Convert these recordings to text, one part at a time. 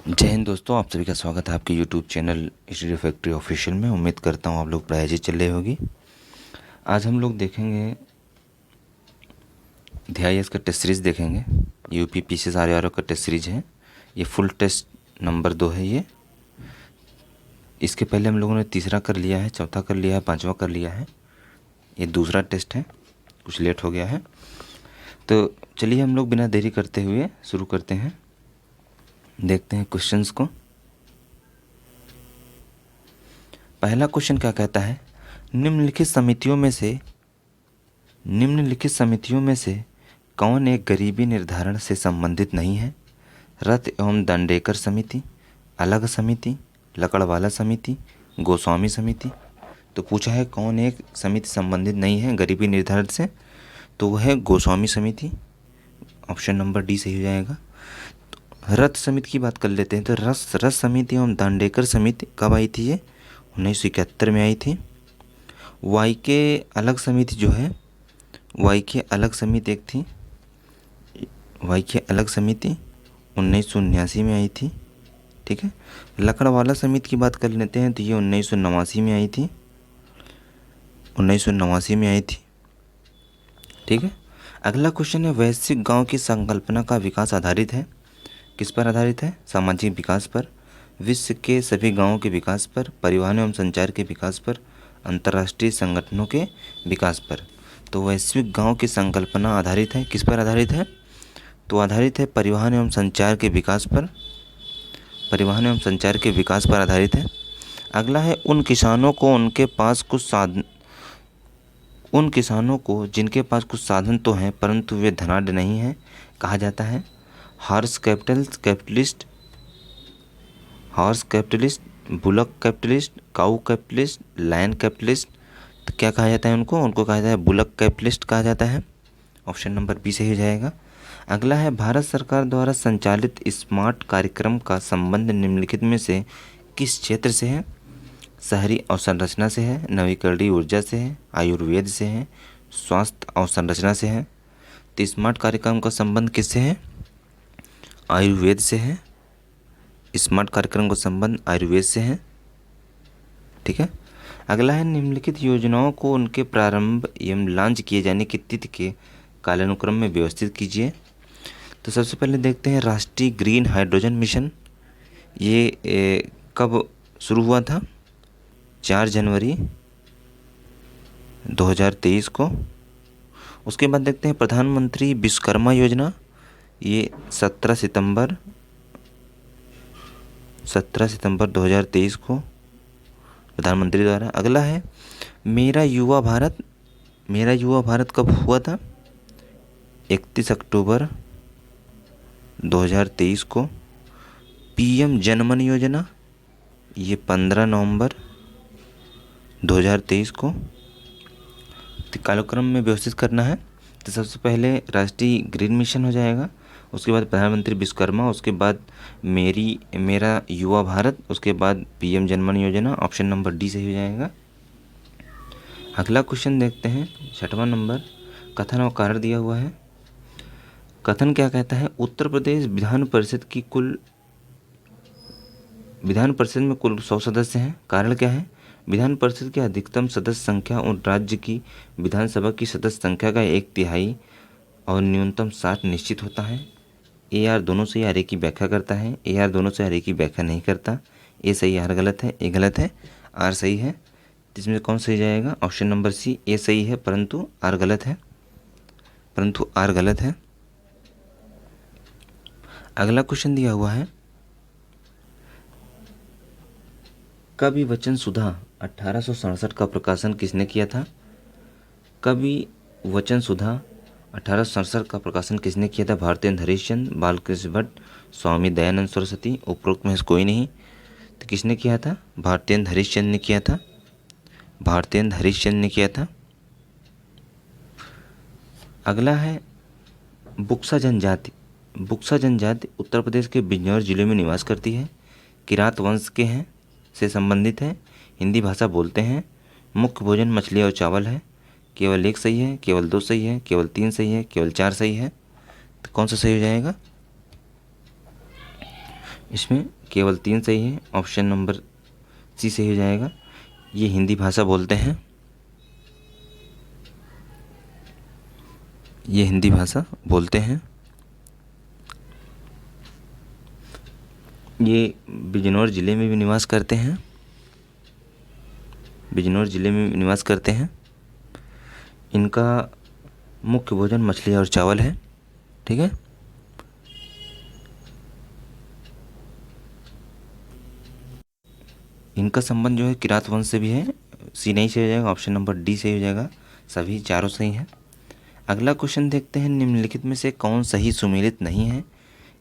जय हिंद दोस्तों, आप सभी का स्वागत है आपके YouTube channel study factory official में। उम्मीद करता हूँ आप लोग पढ़ाई चल रही होगी। आज हम लोग देखेंगे DIS का टेस्ट सीरीज़ देखेंगे। यूपी PCS RARO का टेस्ट सीरीज है। ये फुल टेस्ट नंबर 2 है। ये इसके पहले हम लोगों ने तीसरा कर लिया है, चौथा कर लिया है, पाँचवा कर लिया है। ये दूसरा टेस्ट है, कुछ लेट हो गया है। तो चलिए हम लोग बिना देरी करते हुए शुरू करते हैं। देखते हैं क्वेश्चंस को। पहला क्वेश्चन क्या कहता है, निम्नलिखित समितियों में से कौन एक गरीबी निर्धारण से संबंधित नहीं है? रथ एवं दंडेकर समिति, अलग समिति, लकड़वाला समिति, गोस्वामी समिति। तो पूछा है कौन एक समिति संबंधित नहीं है गरीबी निर्धारण से, तो वह है गोस्वामी समिति। ऑप्शन नंबर डी सही हो जाएगा। तो रथ समिति की बात कर लेते हैं। तो रथ समिति एवं दांडेकर समिति कब आई थी? ये 1971 में आई थी। वाई के अलग समिति जो है, वाई के अलग समिति एक थी, वाई की अलग समिति 1979 में आई थी। ठीक है। लकड़वाला समिति की बात कर लेते हैं तो ये 1989 में आई थी, 1989 में आई थी। ठीक है। अगला क्वेश्चन है, वैश्विक गांव की संकल्पना का विकास आधारित है, किस पर आधारित है? सामाजिक विकास पर, विश्व के सभी गांवों के विकास पर, परिवहन एवं संचार के विकास पर, अंतर्राष्ट्रीय संगठनों के विकास पर। तो वैश्विक गांव की संकल्पना आधारित है, किस पर आधारित है? तो आधारित है परिवहन एवं संचार के विकास पर, परिवहन एवं संचार के विकास पर आधारित है। अगला है, उन किसानों को जिनके पास कुछ साधन तो हैं परंतु वे धनाढ्य नहीं हैं, कहा जाता है हॉर्स कैपिटलिस्ट, बुलक कैपिटलिस्ट, काऊ कैपिटलिस्ट, लायन कैपिटलिस्ट। तो क्या कहा जाता है उनको कहा जाता है बुलक कैपिटलिस्ट कहा जाता है। ऑप्शन नंबर बी सही हो जाएगा। अगला है, भारत सरकार द्वारा संचालित स्मार्ट कार्यक्रम का संबंध निम्नलिखित में से किस क्षेत्र से है? शहरी अवसंरचना से है, नवीकरणीय ऊर्जा से है, आयुर्वेद से है, स्वास्थ्य अवसंरचना से है। तो स्मार्ट कार्यक्रम का संबंध किससे है? आयुर्वेद से है। स्मार्ट कार्यक्रम का संबंध आयुर्वेद से है। ठीक है। अगला है, निम्नलिखित योजनाओं को उनके प्रारंभ एवं लॉन्च किए जाने की तिथि के कालानुक्रम में व्यवस्थित कीजिए। तो सबसे पहले देखते हैं राष्ट्रीय ग्रीन हाइड्रोजन मिशन, ये कब शुरू हुआ था? 4 जनवरी 2023 को। उसके बाद देखते हैं प्रधानमंत्री विश्वकर्मा योजना, ये 17 सितंबर 2023 को प्रधानमंत्री द्वारा। अगला है, मेरा युवा भारत कब हुआ था? 31 अक्टूबर 2023 को। PM जनमन योजना, ये 15 नवंबर 2023 को। तो कालक्रम में व्यवस्थित करना है। तो सबसे पहले राष्ट्रीय ग्रीन मिशन हो जाएगा, उसके बाद प्रधानमंत्री विश्वकर्मा, उसके बाद मेरा युवा भारत, उसके बाद PM जनमन योजना। ऑप्शन नंबर डी सही हो जाएगा। अगला क्वेश्चन देखते हैं, 6वां नंबर, कथन और कारण दिया हुआ है। कथन क्या कहता है, उत्तर प्रदेश विधान परिषद में कुल 100 सदस्य हैं। कारण क्या है? विधान परिषद की अधिकतम सदस्य संख्या और राज्य की विधानसभा की सदस्य संख्या का 1/3 और न्यूनतम 60 निश्चित होता है। AR दोनों से आर की व्याख्या करता है, AR दोनों से आर की व्याख्या नहीं करता। ए सही है, आर गलत है, ए गलत है, आर सही है। इसमें कौन सही जाएगा? ऑप्शन नंबर सी, ए सही है परंतु आर गलत है, अगला क्वेश्चन दिया हुआ है, कवि वचन सुधा 1867 का प्रकाशन किसने किया था? कवि वचन सुधा 1867 का प्रकाशन किसने किया था? भारतेंद्र हरिश्चंद्र, बालकृष्ण भट्ट, स्वामी दयानंद सरस्वती, उपरोक्त में से कोई नहीं। तो किसने किया था? भारतेंद्र हरिश्चंद्र ने किया था। अगला है, बुक्सा जनजाति उत्तर प्रदेश के बिजनौर जिले में निवास करती है, किरात वंश के हैं, से संबंधित है, हिंदी भाषा बोलते हैं, मुख्य भोजन मछली और चावल है। केवल 1 सही है, केवल 2 सही है, केवल 3 सही है, केवल 4 सही है। तो कौन सा सही हो जाएगा? इसमें केवल 3 सही है, ऑप्शन नंबर सी सही हो जाएगा। ये हिंदी भाषा बोलते हैं, ये हिंदी भाषा बोलते हैं। ये बिजनौर ज़िले में भी निवास करते हैं, बिजनौर ज़िले में निवास करते हैं। इनका मुख्य भोजन मछली और चावल है, ठीक है। इनका संबंध जो है किरात वंश से भी है, सी नहीं सही हो जाएगा, ऑप्शन नंबर डी सही हो जाएगा, सभी चारों सही हैं। अगला क्वेश्चन देखते हैं, निम्नलिखित में से कौन सही सुमेलित नहीं है।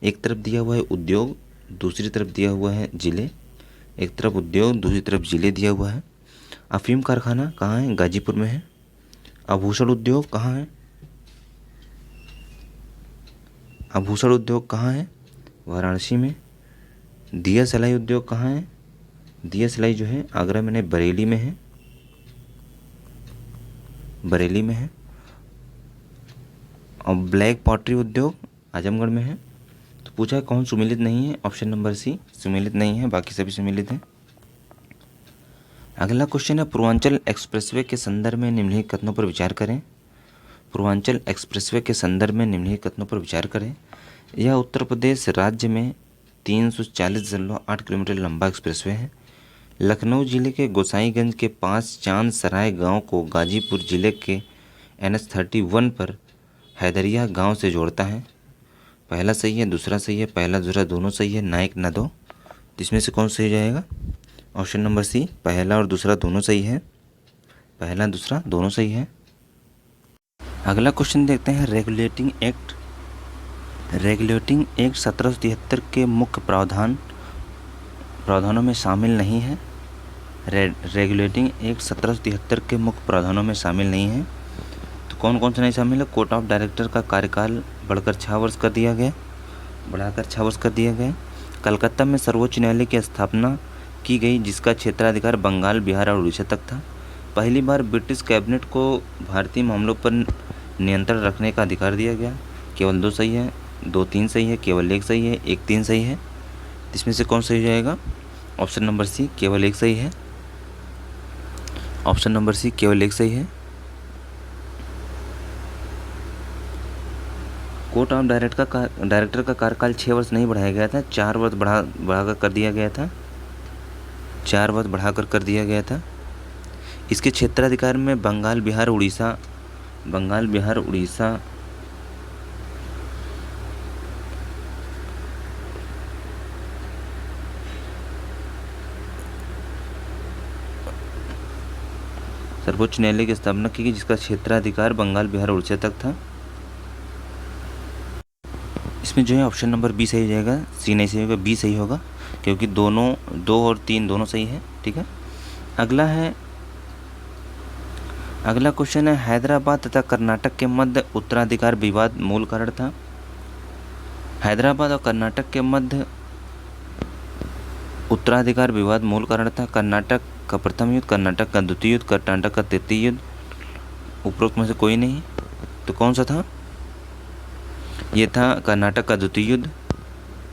एक तरफ दिया हुआ है उद्योग, दूसरी तरफ दिया हुआ है जिले, एक तरफ उद्योग दूसरी तरफ जिले दिया हुआ है। अफीम कारखाना कहाँ है, गाजीपुर में है। आभूषण उद्योग कहाँ है, आभूषण उद्योग कहाँ है, वाराणसी में। दिया सिलाई उद्योग कहाँ है, दिया सिलाई जो है आगरा में नहीं, बरेली में है, बरेली में है। और ब्लैक पॉटरी उद्योग आजमगढ़ में है। तो पूछा है कौन सुमेलित नहीं है, ऑप्शन नंबर सी सुमेलित नहीं है, बाकी सभी सुमेलित हैं। अगला क्वेश्चन है, पूर्वांचल एक्सप्रेसवे के संदर्भ में निम्नलिखित कथनों पर विचार करें। पूर्वांचल एक्सप्रेसवे के संदर्भ में निम्नलिखित कथनों पर विचार करें। यह उत्तर प्रदेश राज्य में 340.8 किलोमीटर लंबा एक्सप्रेसवे है। लखनऊ जिले के गोसाईगंज के पास चांद सराय गाँव को गाजीपुर जिले के NH-31 पर हैदरिया गांव से जोड़ता है। पहला सही है, दूसरा सही है, पहला दूसरा दोनों सही है, नाइक न दो। इसमें से कौन सही जाएगा, ऑप्शन नंबर सी, पहला और दूसरा दोनों सही है, पहला दूसरा दोनों सही है। अगला क्वेश्चन देखते हैं, रेगुलेटिंग एक्ट 1773 के मुख्य प्रावधानों में शामिल नहीं है। रेगुलेटिंग एक्ट 1773 के मुख्य प्रावधानों में शामिल नहीं है। तो कौन कौन से नहीं शामिल है, कोर्ट ऑफ डायरेक्टर का कार्यकाल बढ़ाकर 6 वर्ष कर दिया गया। कलकत्ता में सर्वोच्च न्यायालय की स्थापना की गई, जिसका क्षेत्राधिकार बंगाल, बिहार और उड़ीसा तक था। पहली बार ब्रिटिश कैबिनेट को भारतीय मामलों पर नियंत्रण रखने का अधिकार दिया गया। केवल 2 सही है, 2 3 सही है, केवल 1 सही है, 1 3 सही है। इसमें से कौन सही हो जाएगा, ऑप्शन नंबर सी, केवल 1 सही है, ऑप्शन नंबर सी, केवल 1 सही है। कोर्ट ऑफ डायरेक्टर का कार्यकाल 6 वर्ष नहीं बढ़ाया गया था, 4 वर्ष बढ़ाकर कर दिया गया था, 4 वर्ष बढ़ाकर कर दिया गया था। इसके क्षेत्राधिकार में बंगाल, बिहार, उड़ीसा सर्वोच्च न्यायालय की स्थापना की गई, जिसका क्षेत्राधिकार बंगाल, बिहार, उड़ीसा तक था। इसमें जो है ऑप्शन नंबर बी सही हो जाएगा, सी नहीं सही होगा, बी सही होगा, क्योंकि दोनों 2 और 3 दोनों सही है, ठीक है। अगला क्वेश्चन है, हैदराबाद तथा कर्नाटक के मध्य उत्तराधिकार विवाद मूल कारण था। हैदराबाद और कर्नाटक के मध्य उत्तराधिकार विवाद मूल कारण था। कर्नाटक का प्रथम युद्ध, कर्नाटक का द्वितीय युद्ध, कर्नाटक का तृतीय युद्ध, उपरोक्त में से कोई नहीं। तो कौन सा था, ये था कर्नाटक का द्वितीय युद्ध।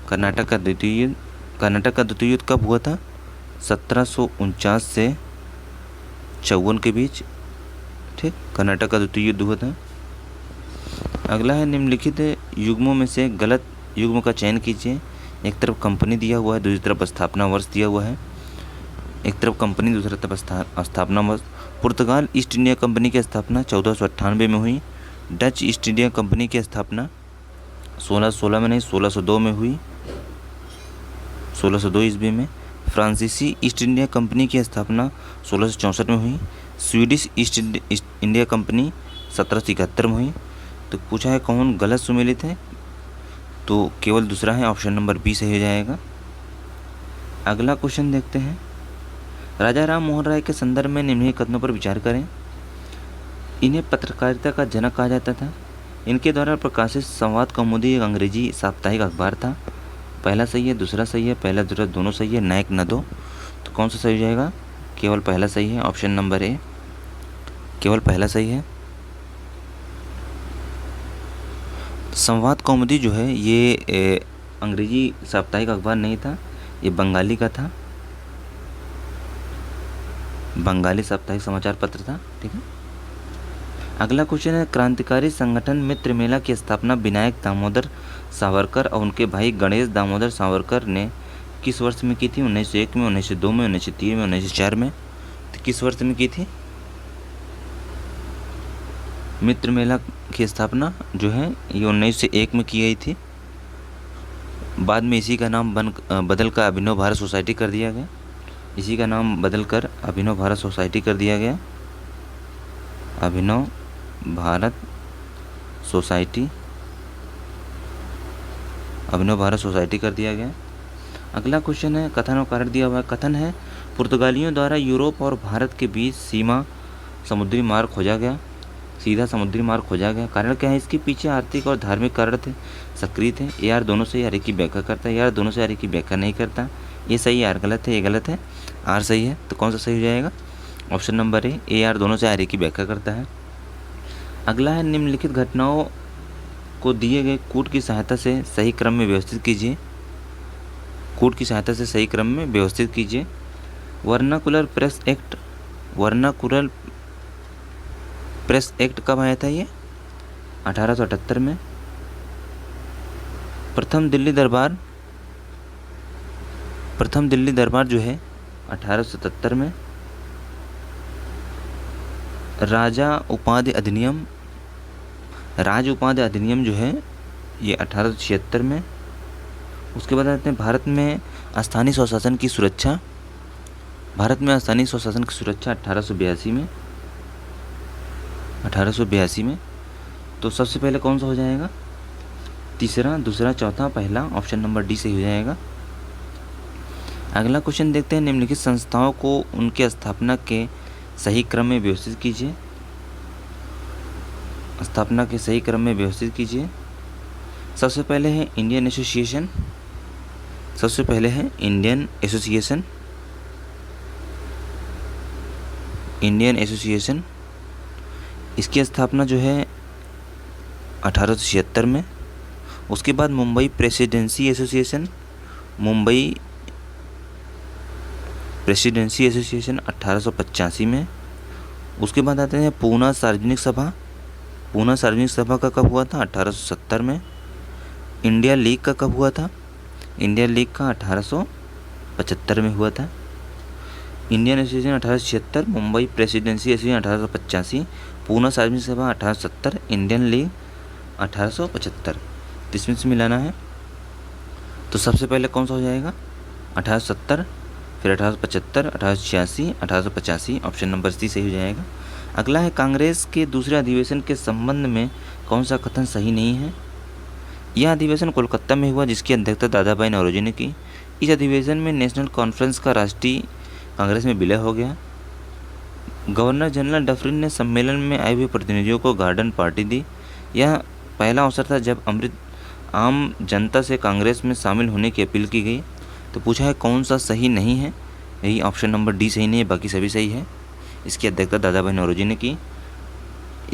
कर्नाटक का द्वितीय युद्ध कब हुआ था, 1749 से 54 के बीच, ठीक। कर्नाटक का द्वितीय युद्ध हुआ था। अगला है, निम्नलिखित युग्मों में से गलत युग्म का चयन कीजिए। एक तरफ कंपनी दिया हुआ है, दूसरी तरफ स्थापना वर्ष दिया हुआ है। एक तरफ कंपनी, दूसरी तरफ स्थापना वर्ष। पुर्तगाल ईस्ट इंडिया कंपनी की स्थापना 1498 में हुई। डच ईस्ट इंडिया कंपनी की स्थापना 1616 में नहीं, 1602 में हुई, 1602 ईस्वी में। फ्रांसीसी ईस्ट इंडिया कंपनी की स्थापना 1664 में हुई। स्वीडिश ईस्ट इंडिया कंपनी 1771 में हुई। तो पूछा है कौन गलत सुमेलित है, तो केवल दूसरा है, ऑप्शन नंबर बी सही हो जाएगा। अगला क्वेश्चन देखते हैं, राजा राम मोहन राय के संदर्भ में निम्नलिखित कथनों पर विचार करें। इन्हें पत्रकारिता का जनक कहा जाता था। इनके द्वारा प्रकाशित संवाद कौमुदी एक अंग्रेजी साप्ताहिक अखबार था। पहला सही है, दूसरा सही है, पहला दूसरा दोनों सही है, नायक न दो। तो कौन सा सही हो जाएगा, केवल पहला सही है, ऑप्शन नंबर ए, केवल पहला सही है। संवाद कौमुदी जो है ये अंग्रेजी साप्ताहिक अखबार नहीं था, ये बंगाली का था, बंगाली साप्ताहिक समाचार पत्र था। ठीक है। अगला क्वेश्चन है, क्रांतिकारी संगठन मित्र मेला की स्थापना विनायक दामोदर सावरकर और उनके भाई गणेश दामोदर सावरकर ने किस वर्ष में की थी? 1901 में, 1902 में, 1903 में, 1904 में। तो किस वर्ष में की थी मित्र मेला की स्थापना जो है ये 1901 में की गई थी। बाद में इसी का नाम बदल कर अभिनव भारत सोसाइटी कर दिया गया। इसी का नाम बदलकर अभिनव भारत सोसाइटी कर दिया गया। अभिनव भारत सोसाइटी, अभिनव भारत सोसाइटी कर दिया गया। अगला क्वेश्चन है, कथन और कारण दिया हुआ है। कथन है, पुर्तगालियों द्वारा यूरोप और भारत के बीच सीमा समुद्री मार्ग खोजा गया, सीधा समुद्री मार्ग खोजा गया। कारण क्या है? इसके पीछे आर्थिक और धार्मिक कारण थे, सक्रिय थे। ए आर दोनों से आर की व्याख्या करता है, ए आर दोनों से आर की व्याख्या नहीं करता। ये सही है, आर गलत है, ये गलत है, आर सही है। तो कौन सा सही हो जाएगा? ऑप्शन नंबर ए आर दोनों से आर की व्याख्या करता है। अगला है, निम्नलिखित घटनाओं को दिए गए कूट की सहायता से सही क्रम में व्यवस्थित कीजिए। कूट की सहायता से सही क्रम में व्यवस्थित कीजिए। Vernacular press act, vernacular press act कब आया था? ये 1878 में। प्रथम दिल्ली दरबार जो है 1877 में। राज उपाधि अधिनियम जो है ये 1876 में। उसके बाद आते हैं भारत में स्थानीय स्वशासन की सुरक्षा। भारत में स्थानीय स्वशासन की सुरक्षा 1882 में। 1882 में। तो सबसे पहले कौन सा हो जाएगा? तीसरा, दूसरा, चौथा, पहला। ऑप्शन नंबर डी सही हो जाएगा। अगला क्वेश्चन देखते हैं, निम्नलिखित संस्थाओं को उनके स्थापना के सही क्रम में व्यवस्थित कीजिए। स्थापना के सही क्रम में व्यवस्थित कीजिए। सबसे पहले है इंडियन एसोसिएशन। सबसे पहले है इंडियन एसोसिएशन। इंडियन एसोसिएशन, इसकी स्थापना जो है 1876 में। उसके बाद Mumbai presidency association, Mumbai presidency association 1885 में। उसके बाद आते हैं पूना सार्वजनिक सभा। पूना सार्वजनिक सभा का कब हुआ था? 1870 में। इंडिया लीग का कब हुआ था? इंडिया लीग का 1875 में हुआ था। Indian association 1876, Mumbai presidency association 1885, Poona सार्वजनिक सभा 1870, इंडियन लीग 1875। तो इसमें से मिलाना है। तो सबसे पहले कौन सा हो जाएगा? 1870, फिर 1875, 1886, 1885। ऑप्शन नंबर सी सही हो जाएगा। अगला है, कांग्रेस के दूसरे अधिवेशन के संबंध में कौन सा कथन सही नहीं है? यह अधिवेशन कोलकाता में हुआ, जिसकी अध्यक्षता दादा भाई नौरोजी ने की। इस अधिवेशन में नेशनल कॉन्फ्रेंस का राष्ट्रीय कांग्रेस में विलय हो गया। गवर्नर जनरल डफरिन ने सम्मेलन में आए हुए प्रतिनिधियों को गार्डन पार्टी दी। यह पहला अवसर था जब आम जनता से कांग्रेस में शामिल होने की अपील की गई। तो पूछा है कौन सा सही नहीं है? यही ऑप्शन नंबर डी सही नहीं है, बाकी सभी सही है। इसकी अध्यक्षता दादा भाई नौरोजी ने की।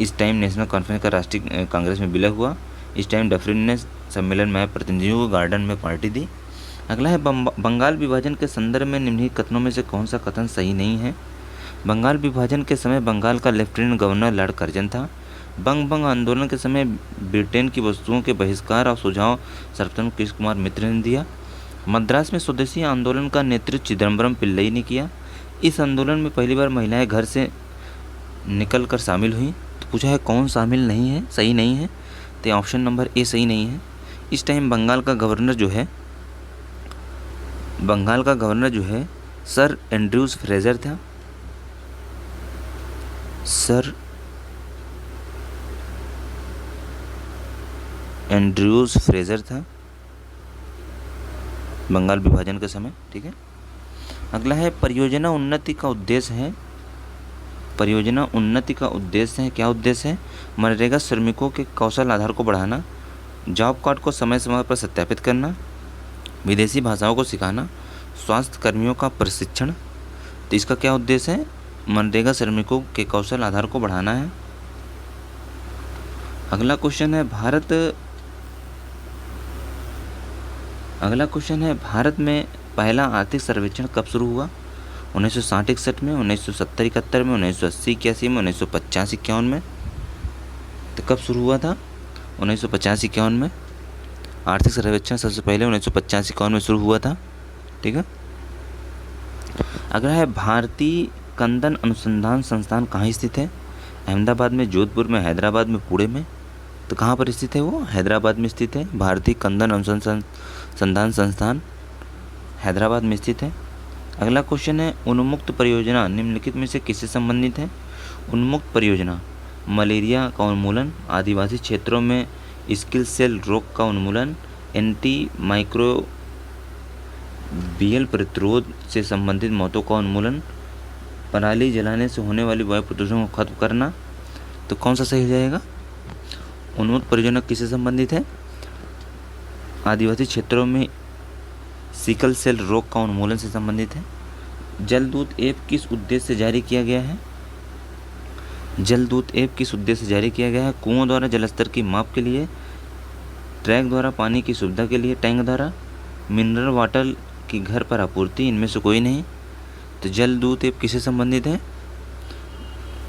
इस टाइम नेशनल कॉन्फ्रेंस का राष्ट्रीय कांग्रेस में विलय हुआ। इस टाइम डफरिन ने सम्मेलन में आए प्रतिनिधियों को गार्डन में पार्टी दी। अगला है, बंगाल विभाजन के संदर्भ में निम्नलिखित कथनों में से कौन सा कथन सही नहीं है? बंगाल विभाजन के समय बंगाल का लेफ्टिनेंट गवर्नर लॉर्ड कर्जन था। बंग आंदोलन के समय ब्रिटेन की वस्तुओं के बहिष्कार और सुझाव सर्वप्रथम कृष्ण कुमार मित्र ने दिया। मद्रास में स्वदेशी आंदोलन का नेतृत्व चिदम्बरम पिल्लई ने किया। इस आंदोलन में पहली बार महिलाएं घर से निकलकर शामिल हुई। तो पूछा है कौन शामिल नहीं है, सही नहीं है? तो ऑप्शन नंबर ए सही नहीं है। इस टाइम बंगाल का गवर्नर जो है सर एंड्रयूज फ्रेजर था। सर एंड्रयूज फ्रेजर था बंगाल विभाजन के समय। ठीक है। अगला है, परियोजना उन्नति का उद्देश्य है। परियोजना उन्नति का उद्देश्य है, क्या उद्देश्य है? मनरेगा श्रमिकों के कौशल आधार को बढ़ाना, जॉब कार्ड को समय समय पर सत्यापित करना, विदेशी भाषाओं को सिखाना, स्वास्थ्य कर्मियों का प्रशिक्षण। तो इसका क्या उद्देश्य है? मनरेगा श्रमिकों के कौशल आधार को बढ़ाना है। अगला क्वेश्चन है, अगला क्वेश्चन है, भारत में पहला आर्थिक सर्वेक्षण कब शुरू हुआ? 1960-61 में, 1970-71 में, 1980-81 में, 1950-51 में। तो कब शुरू हुआ था? 1950-51 में। आर्थिक सर्वेक्षण सबसे पहले 1950-51 में शुरू हुआ था। ठीक है। अगला है, भारतीय कंदन अनुसंधान संस्थान कहाँ स्थित है? अहमदाबाद में, जोधपुर में, हैदराबाद में, पुणे में। तो कहाँ पर स्थित है वो? हैदराबाद में स्थित है। भारतीय कंदन अनुसंधान संस्थान हैदराबाद में स्थित है। अगला क्वेश्चन है, उन्मुक्त परियोजना निम्नलिखित में से किससे संबंधित है? उन्मुक्त परियोजना मलेरिया का उन्मूलन, आदिवासी क्षेत्रों में स्किल सेल रोग का उन्मूलन, एंटी माइक्रोबियल प्रतिरोध से संबंधित मौतों का उन्मूलन, पराली जलाने से होने वाली वायु प्रदूषण को खत्म करना। तो कौन सा सही हो जाएगा? उन्मुक्त परियोजना किससे संबंधित है? आदिवासी क्षेत्रों में सिकल सेल रोग का उन्मूलन से संबंधित है। जलदूत ऐप किस उद्देश्य से जारी किया गया है? जलदूत ऐप किस उद्देश्य से जारी किया गया है? कुओं द्वारा जलस्तर की माप के लिए, ट्रैक द्वारा पानी की सुविधा के लिए, टैंक द्वारा, मिनरल वाटर की घर पर आपूर्ति, इनमें से कोई नहीं। तो जलदूत ऐप किससे संबंधित है?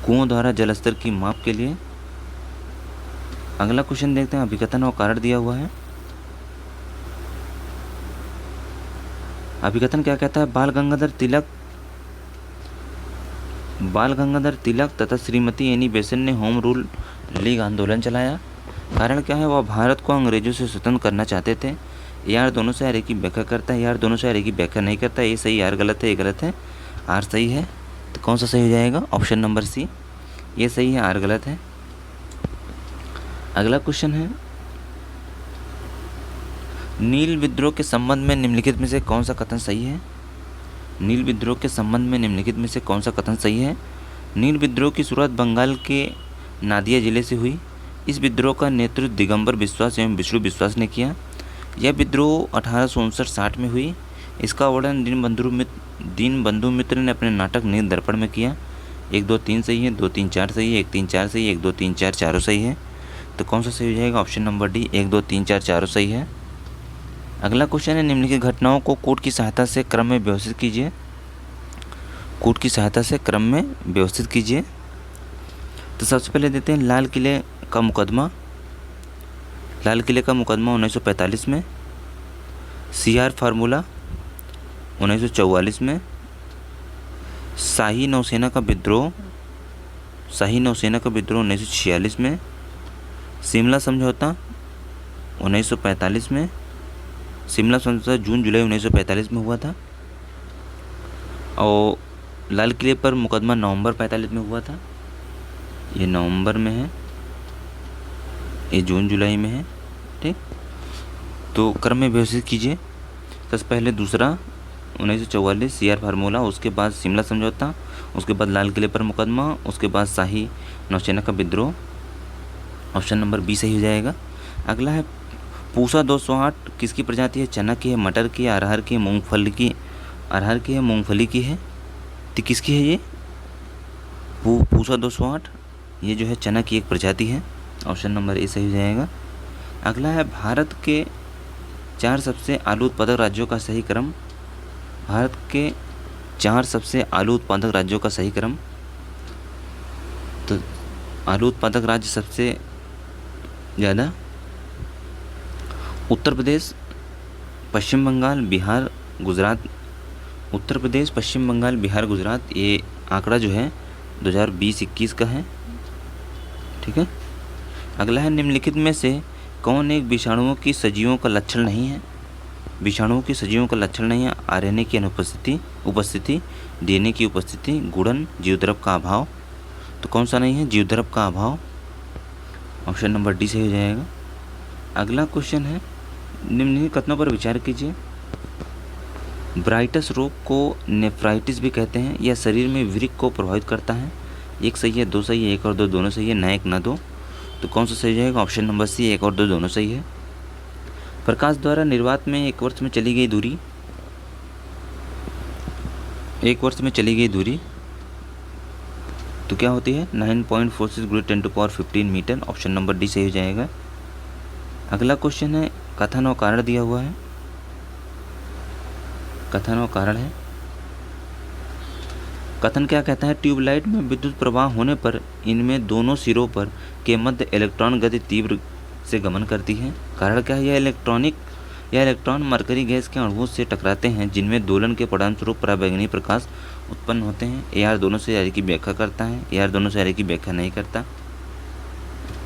कुओं द्वारा जलस्तर की माप के लिए। अगला क्वेश्चन देखते हैं, अभिकथन और कारण दिया हुआ है। अभिकथन क्या कहता है? बाल गंगाधर तिलक तथा श्रीमती एनी बेसेंट ने होम रूल लीग आंदोलन चलाया। कारण क्या है? वह भारत को अंग्रेजों से स्वतंत्र करना चाहते थे। यार दोनों से हर एक की व्याख्या करता है, यार दोनों से हर एक की व्याख्या नहीं करता। ये सही, यार गलत है, ये गलत है, आर सही है। तो कौन सा सही हो जाएगा? ऑप्शन नंबर सी, ये सही है, आर गलत है। अगला क्वेश्चन है, नील विद्रोह के संबंध में निम्नलिखित में से कौन सा कथन सही है? नील विद्रोह के संबंध में निम्नलिखित में से कौन सा कथन सही है? नील विद्रोह की शुरुआत बंगाल के नादिया जिले से हुई। इस विद्रोह का नेतृत्व दिगंबर विश्वास एवं विष्णु विश्वास ने किया। यह विद्रोह 1859-60 में हुई। इसका वर्णन दीनबंधु मित्र ने अपने नाटक नील दर्पण में किया। 1 2 3 सही है, 2 3 4 सही है, 1 3 4 सही है, 1 2 3 4 चारों सही है। तो कौन सा सही हो जाएगा? ऑप्शन नंबर डी, 1 2 3 4 चारों सही है। अगला क्वेश्चन है, निम्नलिखित घटनाओं को कोड की सहायता से क्रम में व्यवस्थित कीजिए। कोड की सहायता से क्रम में व्यवस्थित कीजिए। तो सबसे पहले देते हैं लाल किले का मुकदमा। लाल किले का मुकदमा 1945 में। CR फार्मूला 1944 में। शाही नौसेना का विद्रोह 1946 में। शिमला समझौता 1945 में। शिमला समझौता जून जुलाई 1945 में हुआ था। और लाल किले पर मुकदमा नवंबर 45 में हुआ था। ये नवंबर में है, ये जून जुलाई में है। ठीक, तो क्रम में व्यवस्थित कीजिए। सबसे पहले दूसरा 1944 CR फार्मूला, उसके बाद शिमला समझौता, उसके बाद लाल किले पर मुकदमा, उसके बाद शाही नौसेना का विद्रोह। ऑप्शन नंबर बी सही हो जाएगा। अगला है, पूसा 208 किसकी प्रजाति है? चना की है, मटर की है, अरहर की है, मूंगफली की, अरहर की है, मूंगफली की है। तो किसकी है ये? पूसा 208 ये जो है चना की एक प्रजाति है। ऑप्शन नंबर ए सही हो जाएगा। अगला है, भारत के 4 सबसे आलू उत्पादक राज्यों का सही क्रम। भारत के 4 सबसे आलू उत्पादक राज्यों का सही क्रम। तो आलू उत्पादक राज्य सबसे ज़्यादा उत्तर प्रदेश, पश्चिम बंगाल, बिहार, गुजरात। उत्तर प्रदेश, पश्चिम बंगाल, बिहार, गुजरात। ये आंकड़ा जो है 2020-21 का है। ठीक है। अगला है, निम्नलिखित में से कौन एक विषाणुओं की सजीवों का लक्षण नहीं है? विषाणुओं की सजीवों का लक्षण नहीं है। RNA की उपस्थिति, DNA की उपस्थिति, गुणन, जीवद्रव का अभाव। तो कौन सा नहीं है? जीवद्रव का अभाव। ऑप्शन नंबर डी सही हो जाएगा। अगला क्वेश्चन है, निम्नलिखित कथनों पर विचार कीजिए। ब्राइटस रोग को नेफ्राइटिस भी कहते हैं। यह शरीर में वृक्क को प्रभावित करता है। 1 सही है, 2 सही है, 1 और 2 दोनों सही है, ना 1 ना 2। तो कौन सा सही हो जाएगा? ऑप्शन नंबर सी, 1 और 2 दोनों सही है। प्रकाश द्वारा निर्वात में 1 वर्ष में चली गई दूरी, 1 वर्ष में चली गई दूरी तो क्या होती है? 9.46 × 10⁻15 मीटर। ऑप्शन नंबर डी सही हो जाएगा। अगला क्वेश्चन है, कथन और कारण दिया हुआ है। कथन और कारण है। कथन क्या कहता है, ट्यूबलाइट में विद्युत प्रवाह होने पर इनमें दोनों सिरों पर के मध्य इलेक्ट्रॉन गति तीव्र से गमन करती है। कारण क्या है, यह इलेक्ट्रॉन मरकरी गैस के अणुओं से टकराते हैं जिनमें दोलन के परिणामस्वरूप पराबैंगनी प्रकाश उत्पन्न होते हैं। AR दोनों से यारी की व्याख्या करता है, AR दोनों से यारी की व्याख्या नहीं करता।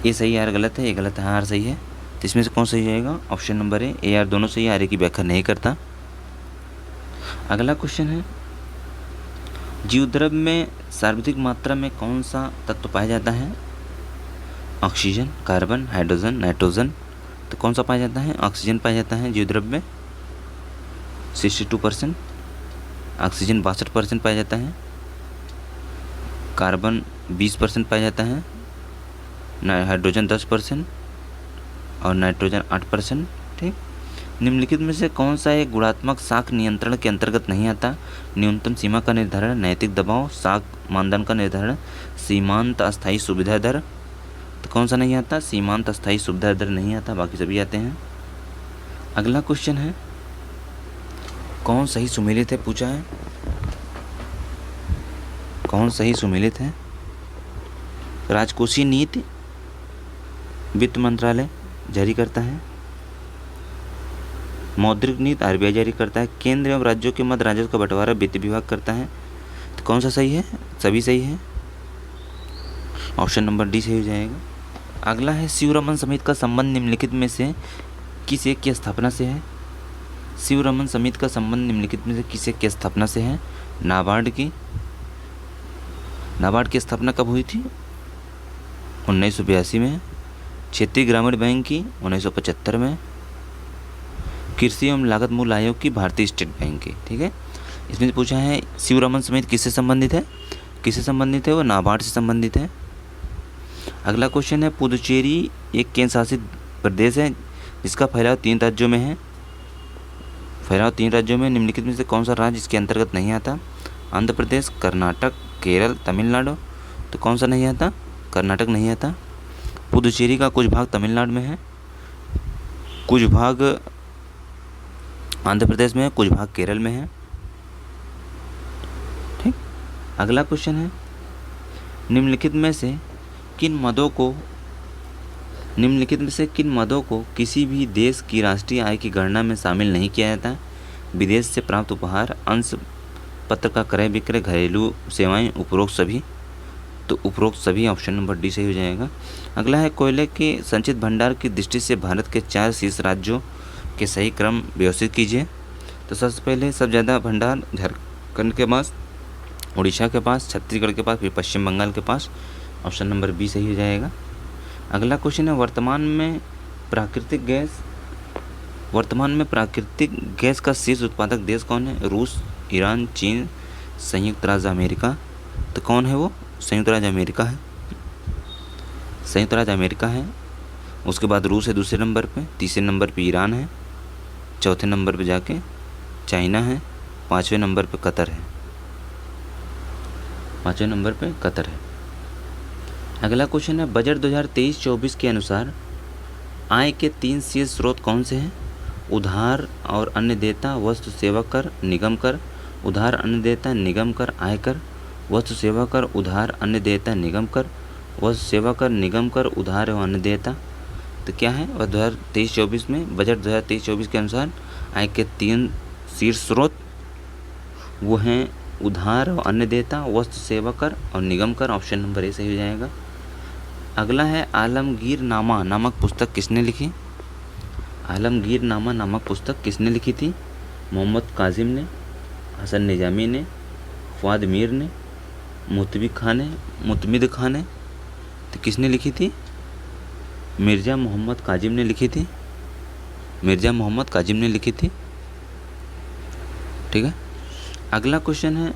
ये सही है, AR गलत है, ये गलत है, R सही है। तो इसमें से कौन सही जाएगा, ऑप्शन नंबर ए, AR दोनों से यारी की व्याख्या नहीं करता। अगला क्वेश्चन है, जीवद्रव्य में सर्वाधिक मात्रा में कौन सा तत्व पाया जाता है, ऑक्सीजन, कार्बन, हाइड्रोजन, नाइट्रोजन। तो कौन सा पाया जाता है, ऑक्सीजन पाया जाता है जीवद्रव्य में 62%, ऑक्सीजन 62% पाया जाता है, कार्बन 20% पाया जाता है, हाइड्रोजन 10% और नाइट्रोजन 8%। ठीक। निम्नलिखित में से कौन सा एक गुणात्मक साख नियंत्रण के अंतर्गत नहीं आता, न्यूनतम सीमा का निर्धारण, नैतिक दबाव, साख मानदंड का निर्धारण, सीमांत अस्थायी सुविधा दर। तो कौन सा नहीं आता, सीमांत अस्थायी सुविधा दर नहीं आता, बाकी सभी आते हैं। अगला क्वेश्चन है, कौन सही सुमेलित है, पूछा है, कौन सही सुमेलित है। राजकोषीय नीति वित्त मंत्रालय जारी करता है, मौद्रिक नीति RBI जारी करता है, केंद्र एवं राज्यों के मध्य राजस्व का बंटवारा वित्त विभाग करता है। तो कौन सा सही है, सभी सही है, ऑप्शन नंबर डी सही हो जाएगा। अगला है, शिवरमन समिति का संबंध निम्नलिखित में से किस एक की स्थापना से है। शिवरमन समिति का संबंध निम्नलिखित में से किस एक की स्थापना से है, नाबार्ड की। नाबार्ड की स्थापना कब हुई थी, 1982 में। क्षेत्रीय ग्रामीण बैंक की 1975 में। कृषि एवं लागत मूल्य आयोग की भारतीय स्टेट बैंक की। ठीक है, इसमें पूछा है शिवरमन समिति किससे संबंधित है, किससे संबंधित है, वो नाबार्ड से संबंधित है। अगला क्वेश्चन है, पुदुचेरी एक केंद्र शासित प्रदेश है जिसका फैलाव 3 राज्यों में है। फैलाव 3 राज्यों में निम्नलिखित में से कौन सा राज्य इसके अंतर्गत नहीं आता, आंध्र प्रदेश, कर्नाटक, केरल, तमिलनाडु। तो कौन सा नहीं आता, कर्नाटक नहीं आता। पुदुचेरी का कुछ भाग तमिलनाडु में है, कुछ भाग आंध्र प्रदेश में है, कुछ भाग केरल में है। ठीक। अगला क्वेश्चन है, निम्नलिखित में से किन मदों को किसी भी देश की राष्ट्रीय आय की गणना में शामिल नहीं किया जाता। विदेश से प्राप्त उपहार, अंश पत्र का क्रय विक्रय, घरेलू सेवाएं, उपरोक्त सभी। तो उपरोक्त सभी, ऑप्शन नंबर डी सही हो जाएगा। अगला है, कोयले के संचित भंडार की दृष्टि से भारत के 4 शीर्ष राज्यों के सही क्रम व्यवस्थित कीजिए। तो सबसे पहले सब ज़्यादा भंडार झारखंड के पास, उड़ीसा के पास, छत्तीसगढ़ के पास, फिर पश्चिम बंगाल के पास, ऑप्शन नंबर बी सही हो जाएगा। अगला क्वेश्चन है, वर्तमान में प्राकृतिक गैस का शीर्ष उत्पादक देश कौन है, रूस, ईरान, चीन, संयुक्त राज्य अमेरिका। तो कौन है वो, संयुक्त राज्य अमेरिका है, संयुक्त राज्य अमेरिका है। उसके बाद रूस है दूसरे नंबर पे, तीसरे नंबर पे ईरान है, चौथे नंबर पे जाके चाइना है, पाँचवें नंबर पे कतर है, पाँचवें नंबर पे कतर है। अगला क्वेश्चन है, बजट 2023-24 के अनुसार आय के 3 शीर्ष स्रोत कौन से हैं, उधार और अन्य देयता, वस्तु सेवा कर, निगम कर। उधार, अन्य देयता, निगम कर, आयकर। वस्तु सेवा कर, उधार, अन्य देयता, निगम कर। वस्तु सेवा कर, निगम कर, उधार एवं अन्य देयता। तो क्या है, 2023-24 में बजट 2023-24 के अनुसार आय के 3 शीर्ष स्रोत वो हैं उधार और अन्य देयता, वस्तु सेवा कर और निगम कर, ऑप्शन नंबर ए सही हो जाएगा। अगला है, आलमगीरनामा नामक पुस्तक किसने लिखी। आलमगीरनामा नामक पुस्तक किसने लिखी थी, मोहम्मद काजिम ने, हसन निजामी ने, फवाद मीर ने, मुतमिद खान ने। तो किसने लिखी थी, मिर्ज़ा मोहम्मद काजिम ने लिखी थी, मिर्ज़ा मोहम्मद काजिम ने लिखी थी। ठीक है। अगला क्वेश्चन है,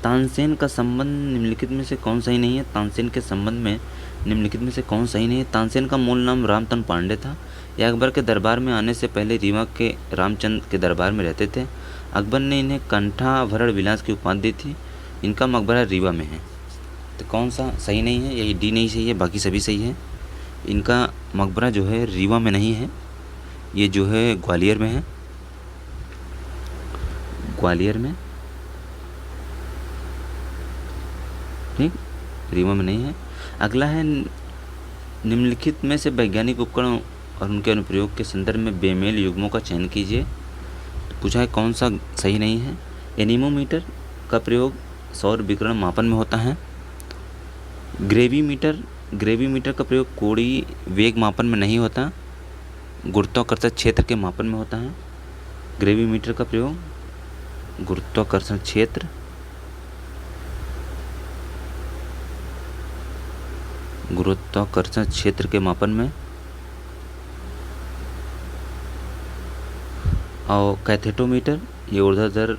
तानसेन का संबंध निम्नलिखित में से कौन सही नहीं है। तानसेन के संबंध में निम्नलिखित में से कौन सही नहीं है। तानसेन का मूल नाम रामतन पांडे था। यह अकबर के दरबार में आने से पहले रीवा के रामचंद्र के दरबार में रहते थे। अकबर ने इन्हें कंठाभरण विलास की उपाधि दी थी। इनका मकबरा रीवा में है। तो कौन सा सही नहीं है, यही डी नहीं सही है, बाकी सभी सही है। इनका मकबरा जो है रीवा में नहीं है, ये जो है ग्वालियर में है। ग्वालियर में, ठीक, रीवा में नहीं है। अगला है निम्नलिखित में से वैज्ञानिक उपकरण और उनके अनुप्रयोग के संदर्भ में बेमेल युग्मों का चयन कीजिए। तो पूछा है कौन सा सही नहीं है। एनीमोमीटर का प्रयोग सौर विकिरण मापन में होता है। ग्रेविमीटर का प्रयोग कोणीय वेग मापन में नहीं होता, गुरुत्वाकर्षण क्षेत्र के मापन में होता है। ग्रेविमीटर का प्रयोग गुरुत्वाकर्षण क्षेत्र के मापन में। और कैथेटोमीटर ये ऊर्ध्वाधर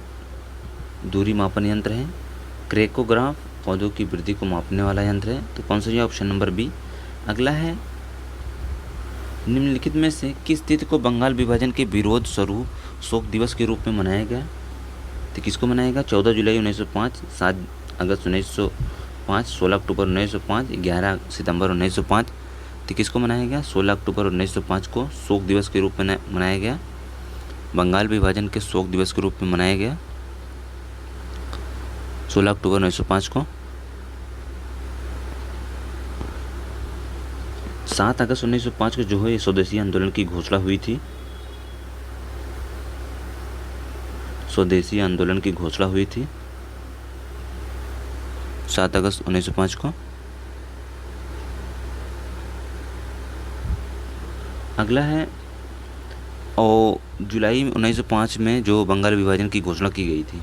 दूरी मापन यंत्र है। क्रेकोग्राफ पौधों की वृद्धि को मापने वाला यंत्र है। तो कौन सा है? Option number B. अगला है निम्नलिखित में से किस तिथि को बंगाल विभाजन के विरोध स्वरूप शोक दिवस के रूप में मनाया गया? तो किसको मनाया गया? 14 जुलाई 1905, 7 अगस्त 1905, 16 अक्टूबर 1905, 11 सितंबर 1905। तो किसको मनाया गया? 16 अक्टूबर 1905 को शोक दिवस के रूप में मनाया गया। बंगाल विभाजन के शोक दिवस के रूप में मनाया गया 16 अक्टूबर 1905 को। 7 अगस्त 1905 को जो है स्वदेशी आंदोलन की घोषणा हुई थी। स्वदेशी आंदोलन की घोषणा हुई थी 7 अगस्त 1905 को। अगला है और जुलाई 1905 में जो बंगाल विभाजन की घोषणा की गई थी।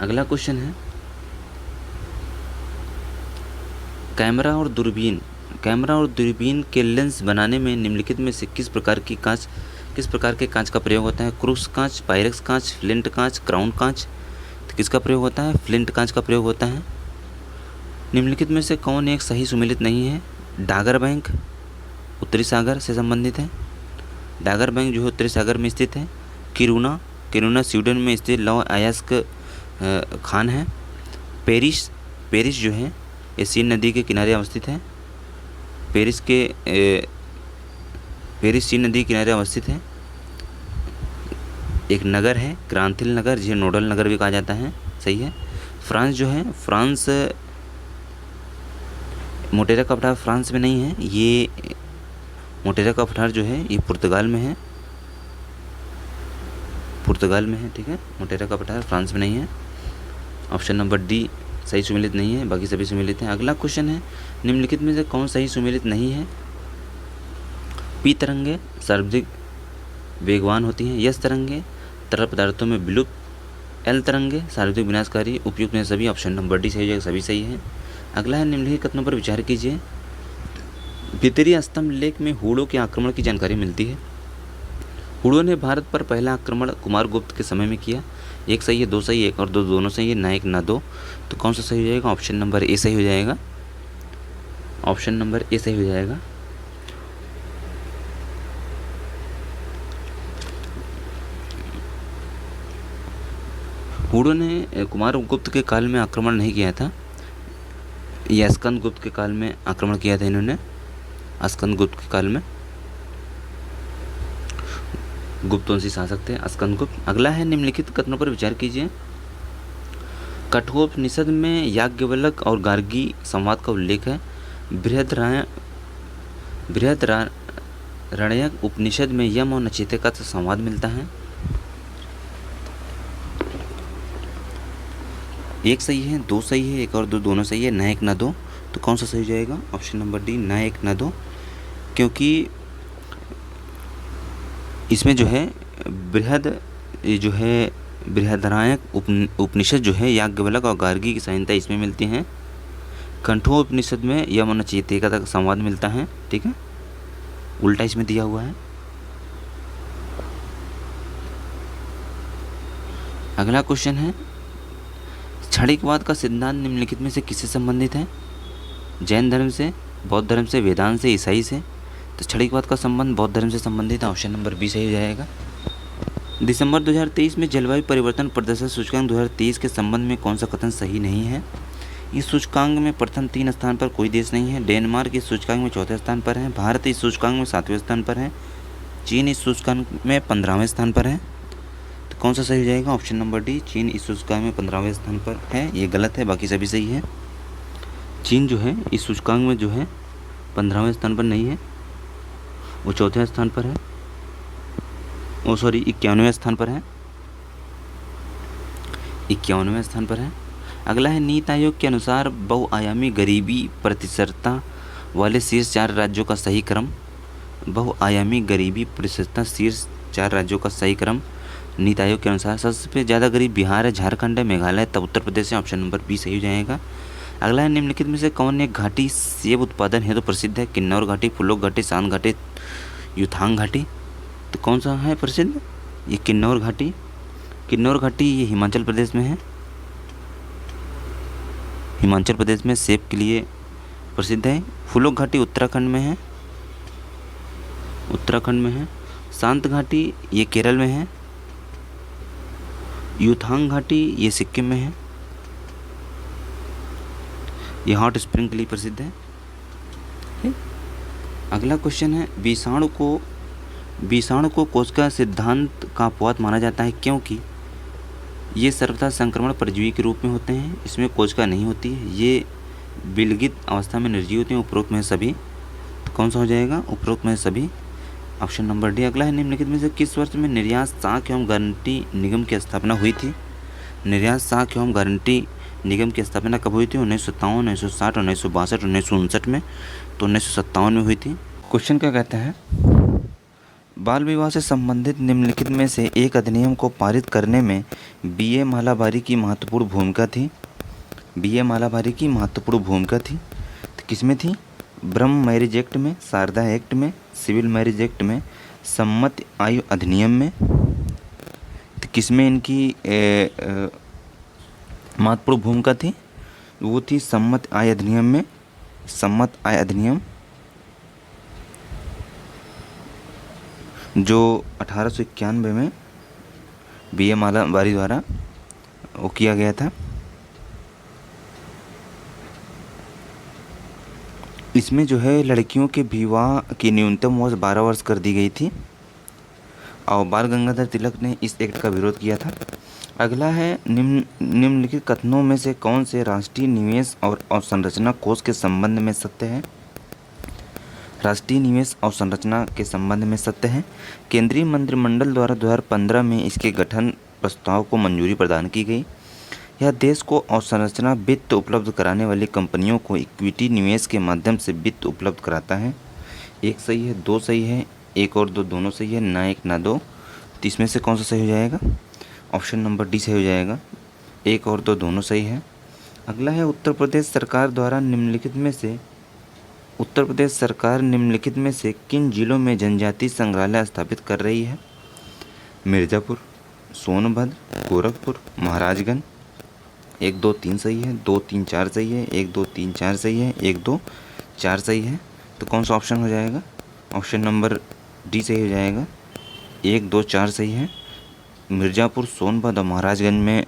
अगला क्वेश्चन है कैमरा और दूरबीन के लेंस बनाने में निम्नलिखित में से किस प्रकार के कांच का प्रयोग होता है? क्रूस कांच, पायरेक्स कांच, फ्लिंट कांच, क्राउन कांच। तो किसका प्रयोग होता है? फ्लिंट कांच का प्रयोग होता है। निम्नलिखित में से कौन एक सही सुमेलित नहीं है? डागर बैंक उत्तरी सागर से संबंधित है। डागर बैंक जो है उत्तरी सागर में स्थित है। किरूना स्वीडन में स्थित लौ अयस्क खान है। पेरिस जो है ये सीन नदी के किनारे अवस्थित है। पेरिस सीन नदी के किनारे अवस्थित है। एक नगर है क्रांतिल नगर, जिसे नोडल नगर भी कहा जाता है। सही है। फ्रांस मोटेरा का पठार फ्रांस में नहीं है, ये मोटेरा का पठार जो है ये पुर्तगाल में है। ठीक है। मोटेरा का पठार फ्रांस में नहीं है। ऑप्शन नंबर डी सही सुमेलित नहीं है, बाकी सभी सुमेलित हैं। अगला क्वेश्चन है निम्नलिखित में से कौन सही सुमेलित नहीं है? पी तरंगे सर्वाधिक वेगवान होती हैं। यस तरंगे तरल पदार्थों में विलुप्त। एल तरंगे सर्वाधिक विनाशकारी। उपयुक्त में सभी। ऑप्शन नंबर डी सही हो जाएगा, सभी सही है। अगला है निम्नलिखित कथनों पर विचार कीजिए। भितरी स्तंभ लेख में हूणों के आक्रमण की जानकारी मिलती है। हूणों ने भारत पर पहला आक्रमण कुमारगुप्त के समय में किया। एक सही है, दो सही, एक और दो दोनों सही है, ना एक ना दो। तो कौन सा सही हो जाएगा? ऑप्शन नंबर ए सही हो जाएगा। ऑप्शन नंबर ए सही हो जाएगा। हूणों ने कुमारगुप्त के काल में आक्रमण नहीं किया था, यह स्कंदगुप्त के काल में आक्रमण किया था इन्होंने। स्कंदगुप्त के काल में गुप्तवंशी शासक थे स्कंदगुप्त। अगला है निम्नलिखित कथनों पर विचार कीजिए। कठोपनिषद में याज्ञवल्क्य और गार्गी संवाद का उल्लेख है। बृहदारण्यक उपनिषद में यम और नचिकेता का संवाद मिलता है। एक सही है, दो सही है, एक और दो दोनों सही है, ना एक ना दो। तो कौन सा सही हो जाएगा? ऑप्शन नंबर डी ना एक ना दो, क्योंकि इसमें जो है बृहदारण्यक उपनिषद जो है याज्ञवल्क्य और गार्गी की संहिता इसमें मिलती हैं। कंठोपनिषद में यम और नचिकेता का संवाद मिलता है। ठीक है, उल्टा इसमें दिया हुआ है। अगला क्वेश्चन है क्षणिकवाद का सिद्धांत निम्नलिखित में से किससे संबंधित है? जैन धर्म से, बौद्ध धर्म से, वेदांत से, ईसाई से। तो क्षणिकवाद का संबंध बौद्ध धर्म से संबंधित है। ऑप्शन नंबर बी सही हो जाएगा। दिसंबर 2023 में जलवायु परिवर्तन प्रदर्शन सूचकांक 2023 के संबंध में कौन सा कथन सही नहीं है? इस सूचकांक में प्रथम 3 स्थान पर कोई देश नहीं है। डेनमार्क इस सूचकांक में 4थे स्थान पर है। भारत इस सूचकांक में 7वें स्थान पर है। चीन इस सूचकांक में 15वें स्थान पर है। तो तो कौन सा सही हो जाएगा? ऑप्शन नंबर डी, चीन इस सूचकांक में 15वें स्थान पर है। ये गलत है, बाकी सभी सही है। चीन जो है इस सूचकांक में जो है 15वें स्थान पर नहीं है, वो 4वें स्थान पर है। 51वें स्थान पर है, 51वें स्थान पर है। अगला है, नीति आयोग के अनुसार बहुआयामी गरीबी प्रतिशतता वाले शीर्ष 4 राज्यों का सही क्रम। बहुआयामी गरीबी प्रतिशतता शीर्ष 4 राज्यों का सही क्रम नीति आयोग के अनुसार सबसे ज़्यादा गरीब बिहार है, झारखंड है, मेघालय, तब उत्तर प्रदेश है। ऑप्शन नंबर बी सही हो जाएगा। अगला है, निम्नलिखित में से कौन एक घाटी सेब उत्पादन हेतु प्रसिद्ध है? किन्नौर घाटी, फुलोक घाटी, शांत घाटी, युथांग घाटी। तो कौन सा है प्रसिद्ध? ये किन्नौर घाटी। किन्नौर घाटी ये हिमाचल प्रदेश में है। हिमाचल प्रदेश में सेब के लिए प्रसिद्ध है। फुलोक घाटी उत्तराखंड में है, उत्तराखंड में है। शांत घाटी ये केरल में है। युथांग घाटी ये सिक्किम में है। ये हॉट स्प्रिंग के लिए प्रसिद्ध है। अगला क्वेश्चन है, विषाणु को कोशिका सिद्धांत का अपवाद माना जाता है क्योंकि ये सर्वथा संक्रमण परजीवी के रूप में होते हैं, इसमें कोशिका नहीं होती है, ये विलगित अवस्था में निर्जीव होते हैं। उपरोक्त में सभी, तो कौन सा हो जाएगा? उपरोक्त में सभी, ऑप्शन नंबर डी। अगला है, निम्नलिखित में से किस वर्ष में निर्यात साख एवं गारंटी निगम की स्थापना हुई थी? निर्यात साख एवं गारंटी निगम की स्थापना कब हुई थी? 1957, 1960, 1962, 1959 में। तो 1957 में हुई थी। क्वेश्चन क्या कहता है, बाल विवाह से संबंधित निम्नलिखित में से एक अधिनियम को पारित करने में बी ए मालाबारी की महत्वपूर्ण भूमिका थी। बी ए मालाबारी की महत्वपूर्ण भूमिका थी, तो किसमें थी? ब्रह्म मैरिज एक्ट में, शारदा एक्ट में, सिविल मैरिज एक्ट में, सम्मत आयु अधिनियम में। तो किसमें इनकी महत्वपूर्ण भूमिका थी? वो थी सम्मत आय अधिनियम में। सम्मत आय अधिनियम जो 1891 में बी ए मालाबारी द्वारा वो किया गया था। इसमें जो है लड़कियों के विवाह की न्यूनतम वर्ष 12 वर्ष कर दी गई थी और बाल गंगाधर तिलक ने इस एक्ट का विरोध किया था। अगला है, निम्नलिखित कथनों में से कौन से राष्ट्रीय निवेश और अवसंरचना कोष के संबंध में सत्य है? राष्ट्रीय निवेश अवसंरचना के संबंध में सत्य है। केंद्रीय मंत्रिमंडल द्वारा 2015 में इसके गठन प्रस्ताव को मंजूरी प्रदान की गई। यह देश को अवसंरचना वित्त उपलब्ध कराने वाली कंपनियों को इक्विटी निवेश के माध्यम से वित्त उपलब्ध कराता है। एक सही है, दो सही है, एक और दो दोनों सही है, ना एक ना दो। तो इसमें से कौन सा सही हो जाएगा? ऑप्शन नंबर डी सही हो जाएगा। एक और दो दोनों सही है। अगला है, उत्तर प्रदेश सरकार निम्नलिखित में से किन जिलों में जनजातीय संग्रहालय स्थापित कर रही है? मिर्ज़ापुर, सोनभद्र, गोरखपुर, महाराजगंज। 1 2 3 सही है, 2 3 4 सही है, 1 2 3 4 सही है, 1 2 4 सही है। तो कौन सा ऑप्शन हो जाएगा? ऑप्शन नंबर डी सही हो जाएगा। 1 2 4 सही है। मिर्ज़ापुर, सोनभद्र और महाराजगंज में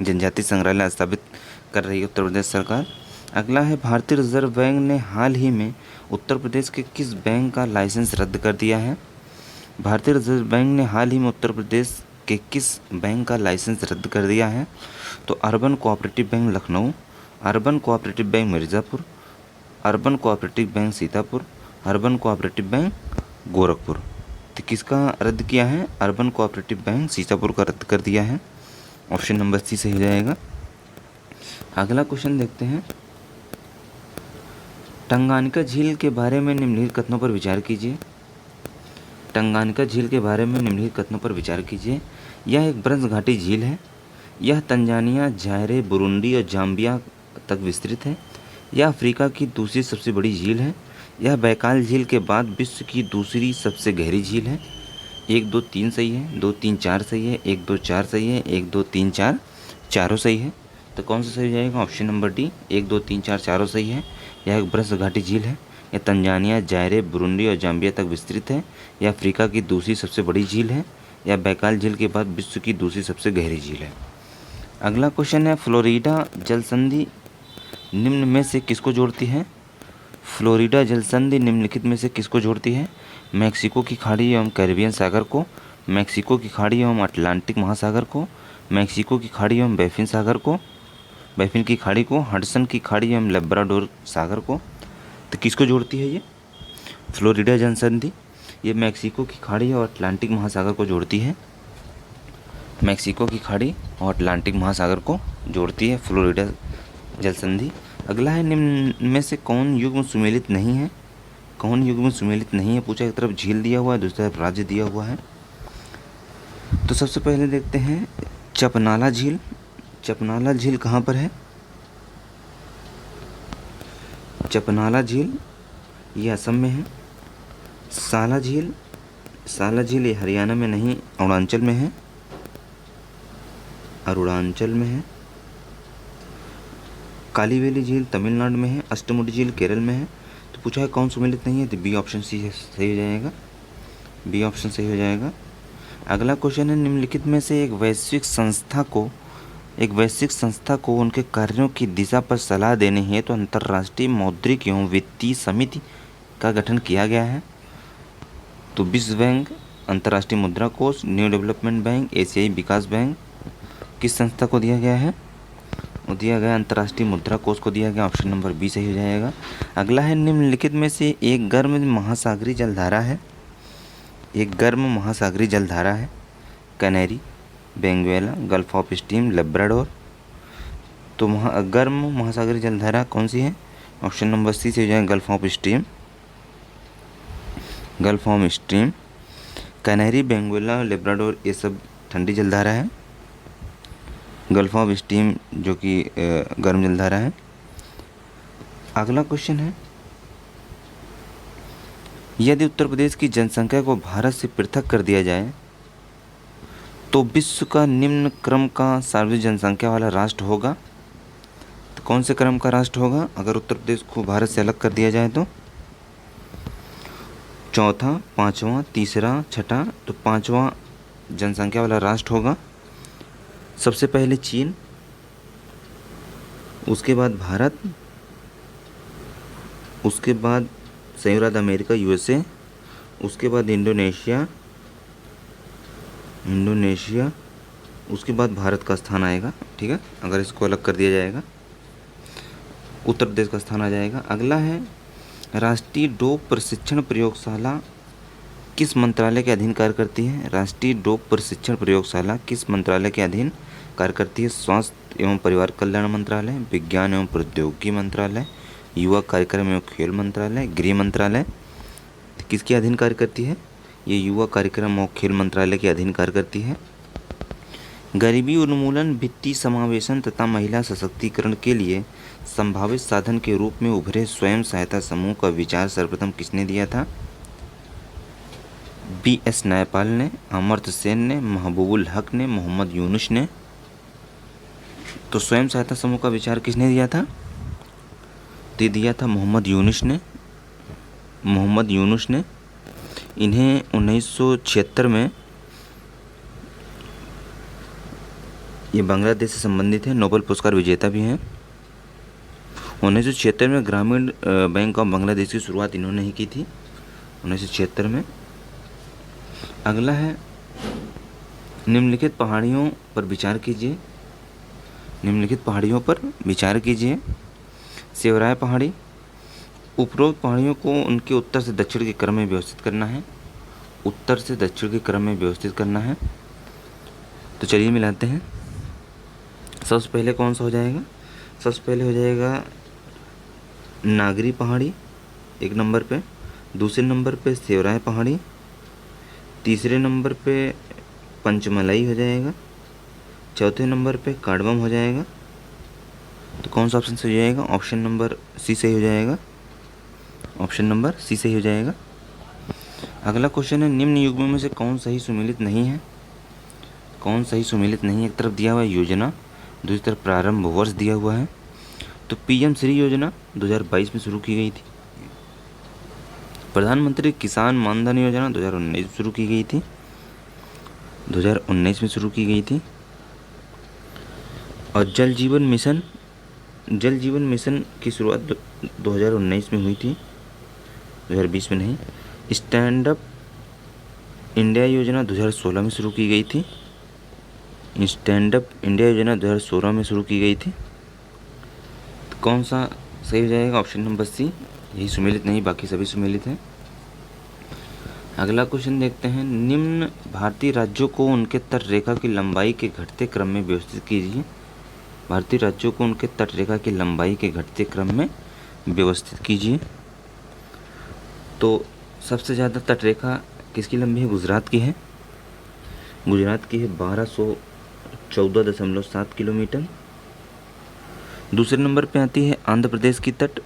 जनजातीय संग्रहालय स्थापित कर रही है उत्तर प्रदेश सरकार। अगला है, भारतीय रिजर्व बैंक ने हाल ही में उत्तर प्रदेश के किस बैंक का लाइसेंस रद्द कर दिया है? भारतीय रिजर्व बैंक ने हाल ही में उत्तर प्रदेश के किस बैंक का लाइसेंस रद्द कर दिया है? तो urban cooperative bank Lucknow, urban cooperative bank Mirzapur, urban cooperative bank Sitapur, urban cooperative bank Gorakhpur. तो किसका रद्द किया है? अर्बन कोऑपरेटिव बैंक सीतापुर का रद्द कर दिया है। ऑप्शन नंबर सी सही हो जाएगा। अगला क्वेश्चन देखते हैं, टंगानिका झील के बारे में निम्नलिखित कथनों पर विचार कीजिए। टंगानिका झील के बारे में निम्नलिखित कथनों पर विचार कीजिए। यह एक बरफ घाटी झील है। यह तंजानिया, जायरे, बुरुंडी और जाम्बिया तक विस्तृत है। यह अफ्रीका की दूसरी सबसे बड़ी झील है। यह बैकाल झील के बाद विश्व की दूसरी सबसे गहरी झील है। 1 2 3 सही है, 2 3 4 सही है, 1 2 4 सही है, 1 2 3 4 चारों सही है। तो कौन सा सही हो जाएगा? ऑप्शन नंबर डी, 1 2 3 4 चारों सही है। यह एक बरफ घाटी झील है। यह तंजानिया, जायरे, बुरुंडी और जाम्बिया तक विस्तृत है। यह अफ्रीका की दूसरी सबसे बड़ी झील है। यह बैकाल झील के बाद विश्व की दूसरी सबसे गहरी झील है। अगला क्वेश्चन है, फ्लोरिडा जलसंधि निम्न में से किसको जोड़ती है? फ्लोरिडा जलसंधि निम्नलिखित में से किसको जोड़ती है? मैक्सिको की खाड़ी एवं कैरिबियन सागर को, मैक्सिको की खाड़ी एवं अटलांटिक महासागर को, मैक्सिको की खाड़ी एवं बैफिन सागर को, बैफिन की खाड़ी को, हडसन की खाड़ी एवं लेब्राडोर सागर को। तो किसको जोड़ती है ये? फ्लोरिडा जल संधि। ये मैक्सिको की खाड़ी और अटलांटिक महासागर को जोड़ती है। मैक्सिको की खाड़ी और अटलांटिक महासागर को जोड़ती है फ्लोरिडा जल संधि। अगला है, निम्न में से कौन युग्म सुमेलित नहीं है? कौन युग्म सुमेलित नहीं है पूछा। एक तरफ झील दिया हुआ है, दूसरी तरफ राज्य दिया हुआ है। तो सबसे पहले देखते हैं चपनाला झील। चपनाला झील कहाँ पर है? चपनाला झील ये असम में है। साला झील, साला झील ये हरियाणा में नहीं, अरुणाचल में है, अरुणाचल में है। कालीवेली झील तमिलनाडु में है। अष्टमुडी झील केरल में है। तो पूछा है कौन सुमेलित नहीं है, तो बी ऑप्शन सही हो जाएगा। बी ऑप्शन सही हो जाएगा। अगला क्वेश्चन है, निम्नलिखित में से एक वैश्विक संस्था को उनके कार्यों की दिशा पर सलाह देने हेतु अंतर्राष्ट्रीय मौद्रिक एवं वित्तीय समिति का गठन किया गया है। तो विश्व बैंक, अंतर्राष्ट्रीय मुद्रा कोष, न्यू डेवलपमेंट बैंक, एशियाई विकास बैंक किस संस्था को दिया गया है? वो दिया गया अंतर्राष्ट्रीय मुद्रा कोष को दिया गया। ऑप्शन नंबर बी सही हो जाएगा। अगला है, निम्नलिखित में से एक गर्म महासागरीय जलधारा है। एक गर्म महासागरीय जलधारा है। Canary, Benguela, gulf of steam, Labrador. तो गर्म महासागरीय जलधारा कौन सी है? ऑप्शन नंबर सी से हो जाएगा, gulf of steam. Gulf of steam, canary, Benguela, Labrador ये सब ठंडी जलधारा है। गल्फ ऑफ स्टीम जो कि गर्म जलधारा है। अगला क्वेश्चन है, यदि उत्तर प्रदेश की जनसंख्या को भारत से पृथक कर दिया जाए तो विश्व का निम्न क्रम का सार्वजनिक जनसंख्या वाला राष्ट्र होगा। तो कौन से क्रम का राष्ट्र होगा अगर उत्तर प्रदेश को भारत से अलग कर दिया जाए तो? चौथा, पांचवा, तीसरा, छठा। तो पांचवा जनसंख्या वाला राष्ट्र होगा। सबसे पहले चीन, उसके बाद भारत, उसके बाद संयुक्त राज्य अमेरिका यूएसए, उसके बाद इंडोनेशिया, उसके बाद भारत का स्थान आएगा। ठीक है, अगर इसको अलग कर दिया जाएगा उत्तर प्रदेश का स्थान आ जाएगा। अगला है, राष्ट्रीय डोप प्रशिक्षण प्रयोगशाला किस मंत्रालय के अधीन कार्य करती है? राष्ट्रीय डोप प्रशिक्षण प्रयोगशाला किस मंत्रालय के अधीन कार्य करती है? स्वास्थ्य एवं परिवार कल्याण मंत्रालय, विज्ञान एवं प्रौद्योगिकी मंत्रालय, युवा कार्यक्रम एवं खेल मंत्रालय, गृह मंत्रालय। किसके अधीन कार्य करती है? ये युवा कार्यक्रम और खेल मंत्रालय के अधीन कार्य करती है। गरीबी उन्मूलन, वित्तीय समावेशन तथा महिला सशक्तिकरण के लिए संभावित साधन के रूप में उभरे स्वयं सहायता समूह का विचार सर्वप्रथम किसने दिया था? BS न्यायपाल ने, अमर्त्य सेन ने, महबूबुल हक ने, मोहम्मद यूनुस ने। तो स्वयं सहायता समूह का विचार किसने दिया था? तो दिया था मोहम्मद यूनुस ने। इन्हें 1976 में, ये बांग्लादेश से संबंधित है, नोबेल पुरस्कार विजेता भी हैं। 1976 में ग्रामीण बैंक ऑफ बांग्लादेश की शुरुआत इन्होंने ही की थी, 1976 में। अगला है, निम्नलिखित पहाड़ियों पर विचार कीजिए। निम्नलिखित पहाड़ियों पर विचार कीजिए। सेवराय पहाड़ी, उपरोक्त पहाड़ियों को उनके उत्तर से दक्षिण के क्रम में व्यवस्थित करना है। उत्तर से दक्षिण के क्रम में व्यवस्थित करना है। तो चलिए मिलाते हैं। सबसे पहले कौन सा हो जाएगा? सबसे पहले हो जाएगा नागरी पहाड़ी एक नंबर पे, दूसरे नंबर पे सेवराय पहाड़ी, तीसरे नंबर पे पंचमलाई हो जाएगा, चौथे नंबर पे काडवम हो जाएगा। तो कौन सा ऑप्शन सही हो जाएगा? ऑप्शन नंबर सी सही हो जाएगा। ऑप्शन नंबर सी सही हो जाएगा। अगला क्वेश्चन है, निम्न युग्मों में से कौन सही सुमेलित नहीं है? कौन सही सुमेलित नहीं है? एक तरफ दिया हुआ है योजना, दूसरी तरफ प्रारंभ वर्ष दिया हुआ है। तो PM श्री योजना 2022 में शुरू की गई थी। प्रधानमंत्री किसान मानधन योजना 2019 में शुरू की गई थी, 2019 में शुरू की गई थी। और जल जीवन मिशन की शुरुआत 2019 में हुई थी, 2020 में नहीं। इंडिया योजना 2016 में शुरू की गई थी। स्टैंड अप इंडिया योजना 2016 में शुरू की गई थी। तो कौन सा सही हो जाएगा? ऑप्शन नंबर सी, यही सुमेलित नहीं, बाकी सभी सुमेलित हैं। अगला क्वेश्चन देखते हैं, निम्न भारतीय राज्यों को उनके तट रेखा की लंबाई के घटते क्रम में व्यवस्थित कीजिए। भारतीय राज्यों को उनके तट रेखा की लंबाई के घटते क्रम में व्यवस्थित कीजिए। तो सबसे ज़्यादा तट रेखा किसकी लंबी है? गुजरात की है। गुजरात की है 1214.7 किलोमीटर। दूसरे नंबर पे आती है आंध्र प्रदेश की तट,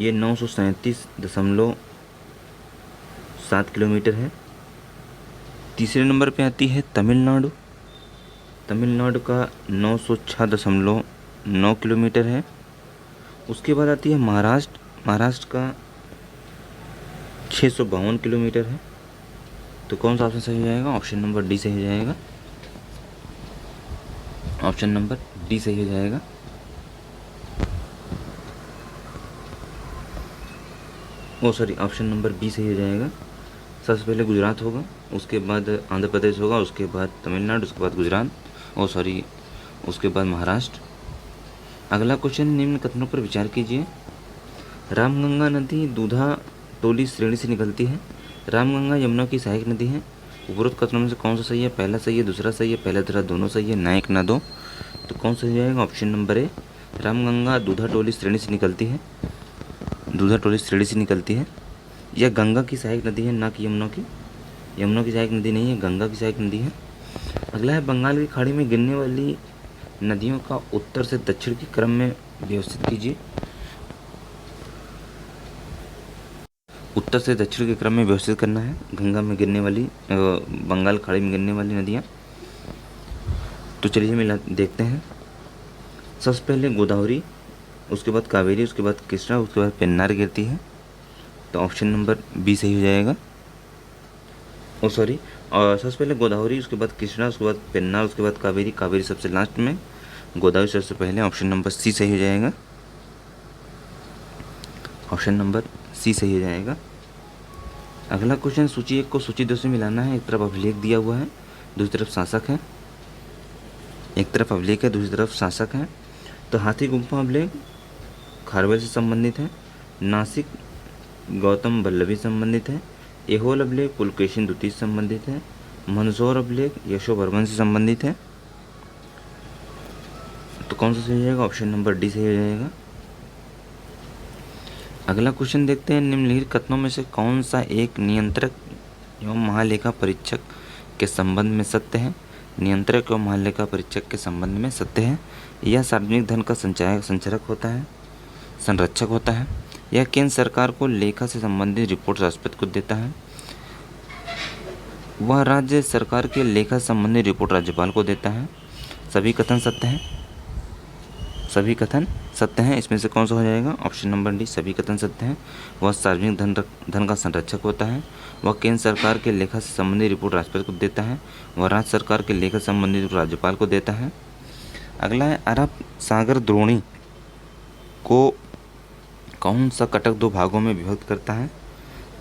ये 937.7 किलोमीटर है। तीसरे नंबर पे आती है तमिलनाडु, तमिलनाडु का 906.9 किलोमीटर है। उसके बाद आती है महाराष्ट्र, महाराष्ट्र का 652 किलोमीटर है। तो कौन सा ऑप्शन सही हो जाएगा? ऑप्शन नंबर डी सही हो जाएगा। ऑप्शन नंबर डी सही हो जाएगा। ऑप्शन नंबर बी सही हो जाएगा। सबसे पहले गुजरात होगा, उसके बाद आंध्र प्रदेश होगा, उसके बाद तमिलनाडु, उसके बाद गुजरात, उसके बाद महाराष्ट्र। अगला क्वेश्चन, निम्न कथनों पर विचार कीजिए। रामगंगा नदी दूधा टोली श्रेणी से निकलती है। रामगंगा यमुना की सहायक नदी है। उपरोक्त कथनों में से कौन सा सही है? पहला सही है, दूसरा सही है, पहला दूसरा दोनों सही है, ना एक ना दो। तो कौन सा हो जाएगा? ऑप्शन नंबर ए, रामगंगा दूधा टोली श्रेणी से निकलती है। दूधा टोली श्रेणी से निकलती है। यह गंगा की सहायक नदी है, ना कि यमुना की। यमुना की सहायक नदी नहीं है, गंगा की सहायक नदी है। अगला है, बंगाल की खाड़ी में गिरने वाली नदियों का उत्तर से दक्षिण के क्रम में व्यवस्थित कीजिए। उत्तर से दक्षिण के क्रम में व्यवस्थित करना है गंगा में गिरने वाली, बंगाल खाड़ी में गिरने वाली नदियाँ। तो चलिए देखते हैं। सबसे पहले गोदावरी, उसके बाद कावेरी, उसके बाद कृष्णा, उसके बाद पेन्नार गिरती है। तो ऑप्शन नंबर बी सही हो जाएगा। और सबसे पहले गोदावरी, उसके बाद कृष्णा, उसके बाद पेन्नार, उसके बाद कावेरी, कावेरी सबसे लास्ट में, गोदावरी सबसे पहले। ऑप्शन नंबर सी सही हो जाएगा। ऑप्शन नंबर सी सही हो जाएगा। अगला क्वेश्चन, सूची 1 को सूची 2 से मिलाना है। एक तरफ अभिलेख दिया हुआ है, दूसरी तरफ शासक है। एक तरफ अभिलेख है, दूसरी तरफ शासक है। तो हाथी गुम्फा अभिलेख खारवेल से संबंधित है। नासिक गौतम वल्लभी संबंधित है। एहोल अभिलेख पुलकेशिन द्वितीय से संबंधित है। मंदसौर अभिलेख यशोवर्मन से संबंधित है। तो कौन सा सही हो जाएगा? ऑप्शन नंबर डी सही हो जाएगा। अगला क्वेश्चन देखते हैं, निम्नलिखित कथनों में से कौन सा एक नियंत्रक एवं महालेखा परीक्षक के संबंध में सत्य है? नियंत्रक एवं महालेखा परीक्षक के संबंध में सत्य है। यह सार्वजनिक धन का संचारक होता है, संरक्षक होता है। यह केंद्र सरकार को लेखा से संबंधित रिपोर्ट राष्ट्रपति को देता है। वह राज्य सरकार के लेखा संबंधी रिपोर्ट राज्यपाल को देता है। सभी कथन सत्य हैं, सभी कथन सत्य हैं। इसमें से कौन सा हो जाएगा? ऑप्शन नंबर डी, सभी कथन सत्य हैं। वह सार्वजनिक धन का संरक्षक होता है। वह केंद्र सरकार के लेखा से संबंधित रिपोर्ट राष्ट्रपति को देता है। वह राज्य सरकार के लेखा संबंधित रिपोर्ट राज्यपाल को देता है। अगला है, अरब सागर द्रोणी को कौन सा कटक 2 भागों में विभक्त करता है?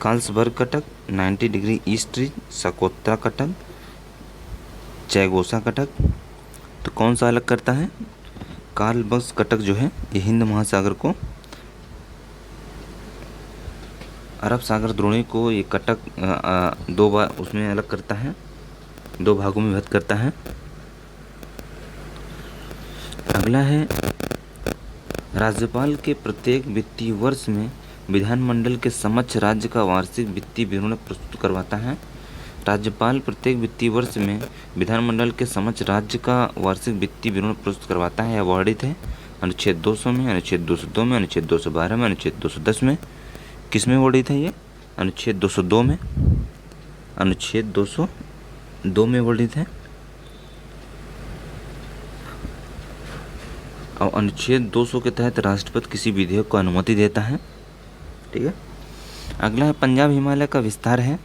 कार्लसबर्ग कटक, 90 डिग्री ईस्ट रिज, सकोत्रा कटक, चैगोसा कटक। तो कौन सा अलग करता है? कार्लसबर्ग कटक जो है ये हिंद महासागर को, अरब सागर द्रोणी को ये कटक 2 बार उसमें अलग करता है, 2 भागों में विभक्त करता है। अगला है, राज्यपाल के प्रत्येक वित्तीय वर्ष में विधानमंडल के समक्ष राज्य का वार्षिक वित्तीय विवरण प्रस्तुत करवाता है। राज्यपाल प्रत्येक वित्तीय वर्ष में विधानमंडल के समक्ष राज्य का वार्षिक वित्तीय विवरण प्रस्तुत करवाता है। यह वर्णित है अनुच्छेद 200 में, अनुच्छेद 202 में, अनुच्छेद 212 में, अनुच्छेद 210 में। किस में वर्णित है ये? अनुच्छेद 202 में, अनुच्छेद 202 में वर्णित है। और अनुच्छेद 200 के तहत राष्ट्रपति किसी विधेयक को अनुमति देता है। ठीक है। अगला है, पंजाब हिमालय का विस्तार है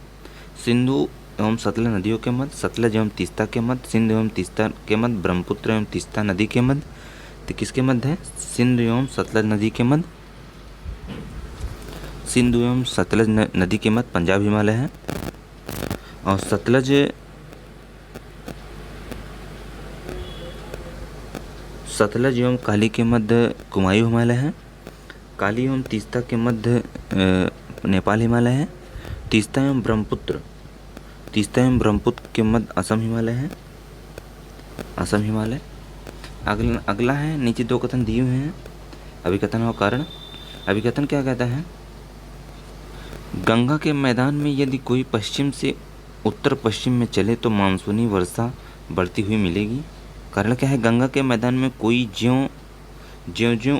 सिंधु एवं सतलज नदियों के मध्य, सतलज एवं तीस्ता के मध्य, सिंध एवं तीस्ता के मध्य, ब्रह्मपुत्र एवं तीस्ता नदी के मध्य। तो किसके मध्य है? सिंध एवं सतलज नदी के मध्य, सिंधु एवं सतलज नदी के मध्य पंजाब हिमालय है। और सतलज एवं काली के मध्य कुमायूं हिमालय है। काली एवं तीस्ता के मध्य नेपाल हिमालय है। तीस्ता एवं ब्रह्मपुत्र के मध्य असम हिमालय है, असम हिमालय। अगला है, नीचे दो कथन दिए हुए हैं, अभिकथन और कारण। अभिकथन क्या कहता है? गंगा के मैदान में यदि कोई पश्चिम से उत्तर पश्चिम में चले तो मानसूनी वर्षा बढ़ती हुई मिलेगी। कारण क्या है? गंगा के मैदान में कोई ज्यों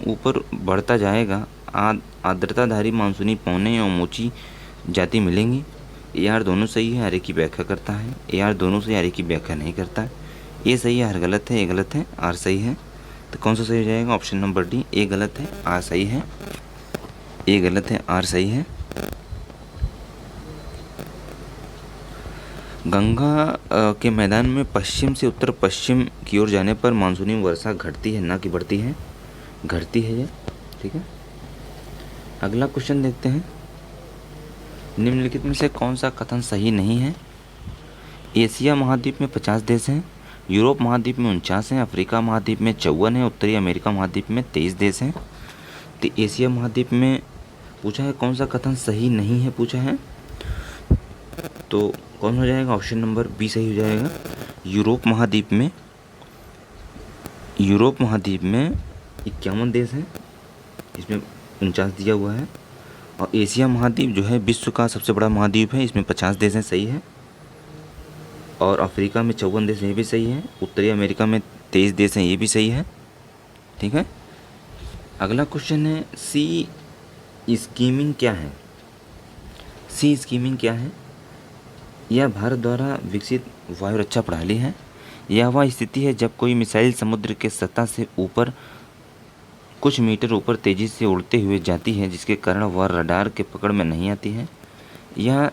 ऊपर बढ़ता जाएगा आर्द्रताधारी मानसूनी पौने एवं ऊंची जाति मिलेंगी। ए आर दोनों सही है, आर की व्याख्या करता है। ए आर दोनों सही, आर की व्याख्या नहीं करता है। ए सही है, आर गलत है, ए गलत है, आर सही है। तो कौन सा सही हो जाएगा? ऑप्शन नंबर डी, ए गलत है, आर सही है। ए गलत है, आर सही है। गंगा के मैदान में पश्चिम से उत्तर पश्चिम की ओर जाने पर मानसूनी वर्षा घटती है, ना कि बढ़ती है। घटती है ये, ठीक है। अगला क्वेश्चन देखते हैं। निम्नलिखित में से कौन सा कथन सही नहीं है? एशिया महाद्वीप में 50 देश हैं, यूरोप महाद्वीप में 49 हैं, अफ्रीका महाद्वीप में 54 हैं, उत्तरी अमेरिका महाद्वीप में 23 देश हैं। तो एशिया महाद्वीप में पूछा है कौन सा कथन सही नहीं है, पूछा है, तो कौन हो जाएगा? ऑप्शन नंबर बी सही हो जाएगा। यूरोप महाद्वीप में 51 देश हैं, इसमें 49 दिया हुआ है। और एशिया महाद्वीप जो है विश्व का सबसे बड़ा महाद्वीप है, इसमें 50 देश हैं, सही है। और अफ्रीका में 54 देश हैं, ये भी सही है। उत्तरी अमेरिका में 23 देश हैं, ये भी सही है, ठीक है। अगला क्वेश्चन है, सी स्कीमिंग क्या है? सी स्कीमिंग क्या है? यह भारत द्वारा विकसित वायु रक्षा प्रणाली है। यह वह स्थिति है जब कोई मिसाइल समुद्र के सतह से ऊपर कुछ मीटर ऊपर तेज़ी से उड़ते हुए जाती है, जिसके कारण वह रडार के पकड़ में नहीं आती है। यह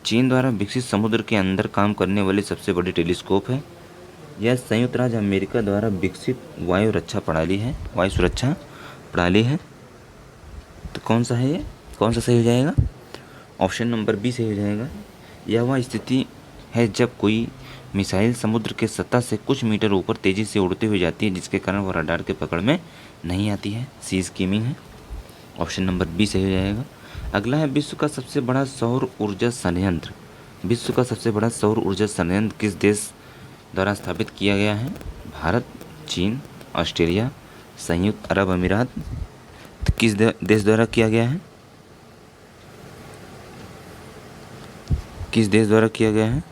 चीन द्वारा विकसित समुद्र के अंदर काम करने वाली सबसे बड़ी टेलीस्कोप है। यह संयुक्त राज्य अमेरिका द्वारा विकसित वायु सुरक्षा प्रणाली है। तो कौन सा है ये? कौन सा सही हो जाएगा? ऑप्शन नंबर बी सही हो जाएगा। यह वह स्थिति है जब कोई मिसाइल समुद्र के सतह से कुछ मीटर ऊपर तेज़ी से उड़ते हुए जाती है, जिसके कारण वह रडार के पकड़ में नहीं आती है। सी स्कीमिंग है, ऑप्शन नंबर बी सही हो जाएगा। अगला है, विश्व का सबसे बड़ा सौर ऊर्जा संयंत्र। विश्व का सबसे बड़ा सौर ऊर्जा संयंत्र किस देश द्वारा स्थापित किया गया है? भारत, चीन, ऑस्ट्रेलिया, संयुक्त अरब अमीरात। तो किस देश द्वारा किया गया है? किस देश द्वारा किया गया है?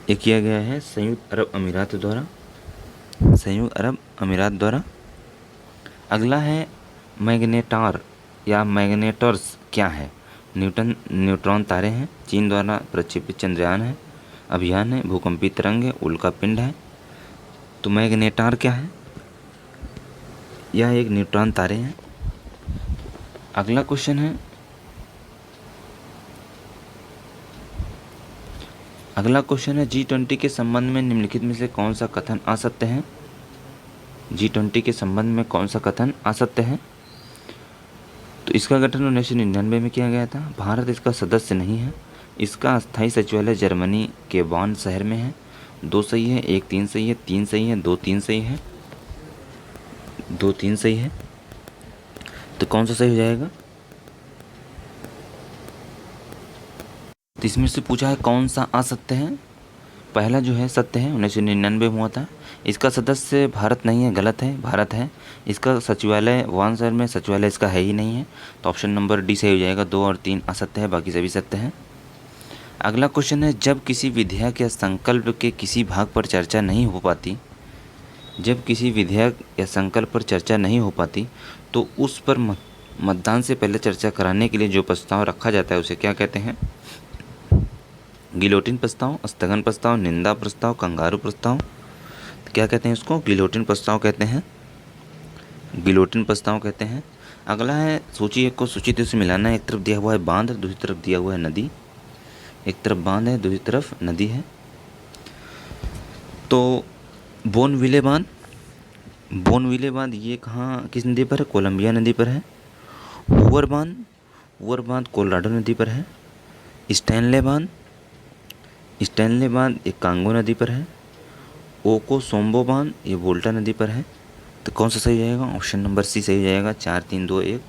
ये किया गया है संयुक्त अरब अमीरात द्वारा, संयुक्त अरब अमीरात द्वारा। अगला है, मैग्नेटार या मैग्नेटर्स क्या है? न्यूट्रॉन तारे हैं, चीन द्वारा प्रक्षेपित चंद्रयान है, अभियान है, भूकंपीय तरंग है, उल्का पिंड है। तो मैग्नेटार क्या है? यह एक न्यूट्रॉन तारे हैं। अगला क्वेश्चन है, G20 के संबंध में निम्नलिखित में से कौन सा कथन असत्य है? G20 के संबंध में कौन सा कथन असत्य है? तो इसका गठन 1999 में किया गया था। भारत इसका सदस्य नहीं है। इसका अस्थायी सचिवालय जर्मनी के बॉन शहर में है। 2 सही है, 1 3 सही है, 3 सही है, 2 3 सही है, 2 3 सही है। तो कौन सा सही हो जाएगा? तो इसमें से पूछा है कौन सा असत्य है। पहला जो है सत्य है, 1999 में हुआ था। इसका सदस्य भारत नहीं है, गलत है, भारत है। इसका सचिवालय वॉन शहर में, सचिवालय इसका है ही नहीं है। तो ऑप्शन नंबर डी सही हो जाएगा। 2 और 3 असत्य है, बाकी सभी सत्य है। अगला क्वेश्चन है, जब किसी विधेयक या संकल्प के किसी भाग पर चर्चा नहीं हो पाती, जब किसी विधेयक या संकल्प पर चर्चा नहीं हो पाती तो उस पर मतदान से पहले चर्चा कराने के लिए जो प्रस्ताव रखा जाता है उसे क्या कहते हैं? गिलोटिन प्रस्ताव, स्थगन प्रस्ताव, निंदा प्रस्ताव, कंगारू प्रस्ताव। तो क्या कहते हैं इसको? गिलोटिन प्रस्ताव कहते हैं, गिलोटिन प्रस्ताव कहते हैं। अगला है, सूची 1 को सूची 2 से मिलाना है। एक तरफ दिया हुआ है बांध, दूसरी तरफ दिया हुआ है नदी। एक तरफ बांध है, दूसरी तरफ नदी है। तो बोनविले बांध ये कहाँ, किस नदी पर है? कोलंबिया नदी पर है। हूवर बांध कोलोराडो नदी पर है। स्टैनले बांध स्टैनले बांध ये कांगो नदी पर है। ओको सोम्बो बांध ये वोल्टा नदी पर है। तो कौन सा सही हो जाएगा? ऑप्शन नंबर सी सही हो जाएगा। 4 3 2 1।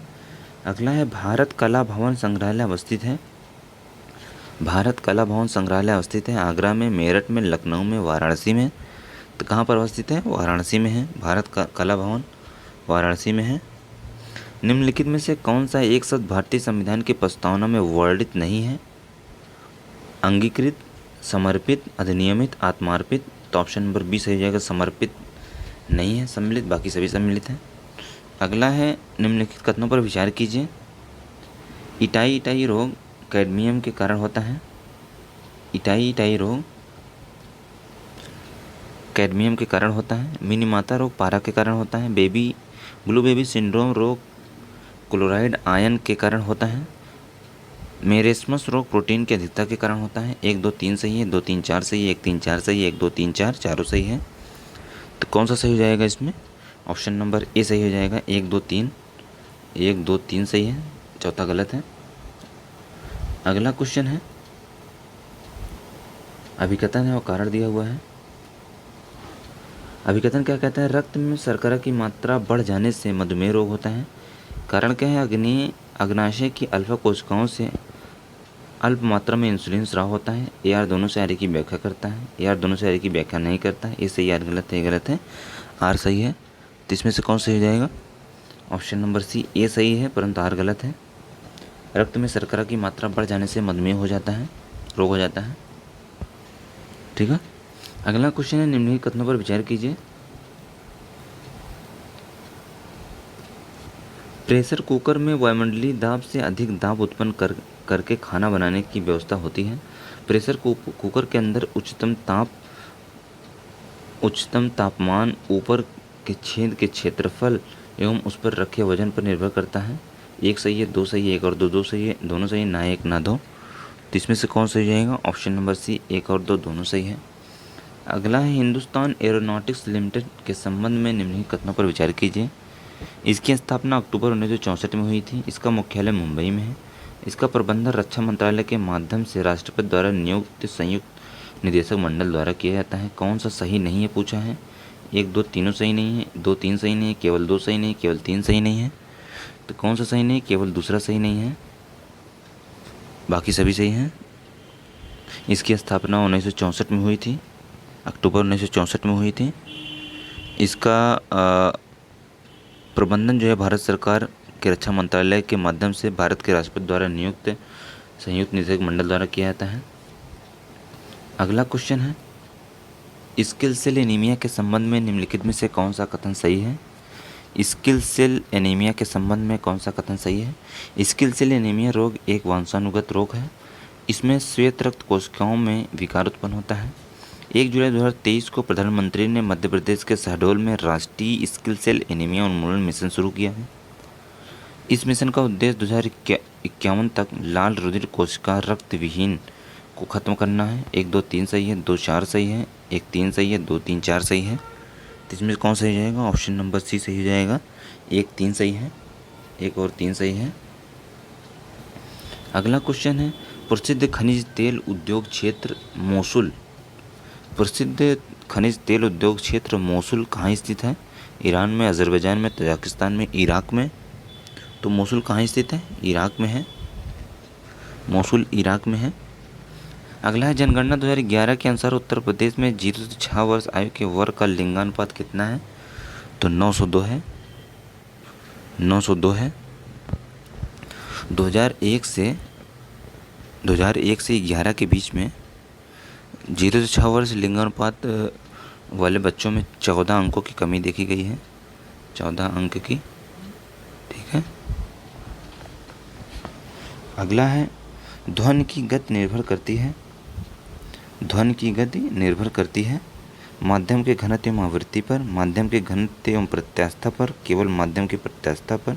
अगला है भारत कला भवन संग्रहालय अवस्थित है। भारत कला भवन संग्रहालय अवस्थित है आगरा में, मेरठ में, लखनऊ में, वाराणसी में। तो कहाँ पर अवस्थित है? वाराणसी में है। भारत का कला भवन वाराणसी में है। निम्नलिखित में से कौन सा एक शब्द भारतीय संविधान की प्रस्तावना में वर्णित नहीं है? अंगीकृत, समर्पित, अधिनियमित, आत्मार्पित। तो ऑप्शन नंबर बी सही हो जाएगा। समर्पित नहीं है सम्मिलित, बाकी सभी सम्मिलित हैं। अगला है निम्नलिखित कथनों पर विचार कीजिए। इटाई रोग कैडमियम के कारण होता है। इटाई रोग कैडमियम के कारण होता है। मिनीमाता रोग पारा के कारण होता है। ब्लू बेबी सिंड्रोम रोग क्लोराइड आयन के कारण होता है। मेरेस्मस रोग प्रोटीन की अधिकता के कारण होता है। 1 2 3 सही है, 2 3 4 सही है, 1 3 4 सही है, 1 2 3 4 चारों सही है। तो कौन सा सही हो जाएगा इसमें? ऑप्शन नंबर ए सही हो जाएगा। 1 2 3 1 2 3 सही है, चौथा गलत है। अगला क्वेश्चन है, अभिकथन है और कारण दिया हुआ है। अभिकथन क्या कहता है? रक्त में शर्करा की मात्रा बढ़ जाने से मधुमेह रोग होता है। कारण क्या है? अग्नाशय की अल्फा कोशिकाओं से अल्प मात्रा में इंसुलिन स्राव होता है। ए आर दोनों से आर की व्याख्या करता है। ए आर दोनों से आर की व्याख्या नहीं करता है। ए सही, आर गलत है, गलत है, आर सही है। तो इसमें से कौन सही हो जाएगा? ऑप्शन नंबर सी ए सही है, परंतु आर गलत है। रक्त में शर्करा की मात्रा बढ़ जाने से मधुमेह हो जाता है, रोग हो जाता है। ठीक है। अगला क्वेश्चन है, निम्नलिखित कथनों पर विचार कीजिए। प्रेशर कुकर में वायुमंडलीय दाब से अधिक दाब उत्पन्न करके खाना बनाने की व्यवस्था होती है। प्रेशर कुकर के अंदर उच्चतम तापमान ऊपर के छेद के क्षेत्रफल एवं उस पर रखे वजन पर निर्भर करता है। 1 सही है, 2 सही है, 1 और 2 सही है, दोनों सही है, ना 1 ना 2। तो इसमें से कौन सही जाएगा? ऑप्शन नंबर सी 1 और 2 दोनों सही है। अगला है, हिंदुस्तान एरोनॉटिक्स लिमिटेड के संबंध में निम्नलिखित कथनों पर विचार कीजिए। इसकी स्थापना अक्टूबर 1964 में हुई थी। इसका मुख्यालय मुंबई में है। इसका प्रबंधन रक्षा मंत्रालय के माध्यम से राष्ट्रपति द्वारा नियुक्त संयुक्त निदेशक मंडल द्वारा किया जाता है। कौन सा सही नहीं है पूछा है? 1 2 तीनों सही नहीं है, 2 3 सही नहीं है, केवल 2 सही नहीं है, केवल 3 सही नहीं है। तो कौन सा सही नहीं है? केवल दूसरा सही नहीं है, बाकी सभी सही हैं। इसकी स्थापना 1964 में हुई थी, अक्टूबर 1964 में हुई थी। इसका प्रबंधन जो है भारत सरकार के रक्षा मंत्रालय के माध्यम से भारत के राष्ट्रपति द्वारा नियुक्त संयुक्त निदेशक मंडल द्वारा किया जाता है। अगला क्वेश्चन है, स्किल सेल एनीमिया के संबंध में निम्नलिखित में से कौन सा कथन सही है? स्किल सेल एनीमिया के संबंध में कौन सा कथन सही है? स्किल सेल एनीमिया रोग एक वंशानुगत रोग है। इसमें श्वेत रक्त कोशिकाओं में विकार उत्पन्न होता है। 1 जुलाई 2023 को प्रधानमंत्री ने मध्य प्रदेश के शहडोल में राष्ट्रीय स्किल सेल एनीमिया उन्मूलन मिशन शुरू किया है। इस मिशन का उद्देश्य 2051 तक लाल रुधिर कोशिका रक्त विहीन को खत्म करना है। 1 2 3 सही है, 2 4 सही है, 1 3 सही है, 2 3 4 सही है। तो इसमें कौन सही हो जाएगा? ऑप्शन नंबर सी सही हो जाएगा। 1 3 सही है, 1 और 3 सही है। अगला क्वेश्चन है, प्रसिद्ध खनिज तेल उद्योग क्षेत्र मोसुल कहाँ स्थित है? ईरान में, अजरबैजान में, तजाकिस्तान में, इराक में। तो मोसुल कहाँ स्थित है? इराक में है। मोसुल इराक में है। अगला है, जनगणना 2011 के अनुसार उत्तर प्रदेश में 0 से 6 वर्ष आयु के वर्ग का लिंगानुपात कितना है? तो 902 है। 902 है। 2001 से 11 के बीच में 0 से 6 वर्ष लिंगानुपात वाले बच्चों में 14 अंकों की कमी देखी गई है। 14 अंक की। ठीक है। अगला है, ध्वनि की गति निर्भर करती है माध्यम के घनत्व एवं आवृत्ति पर, माध्यम के घनत्व एवं प्रत्यास्थता पर, केवल माध्यम की प्रत्यास्थता पर,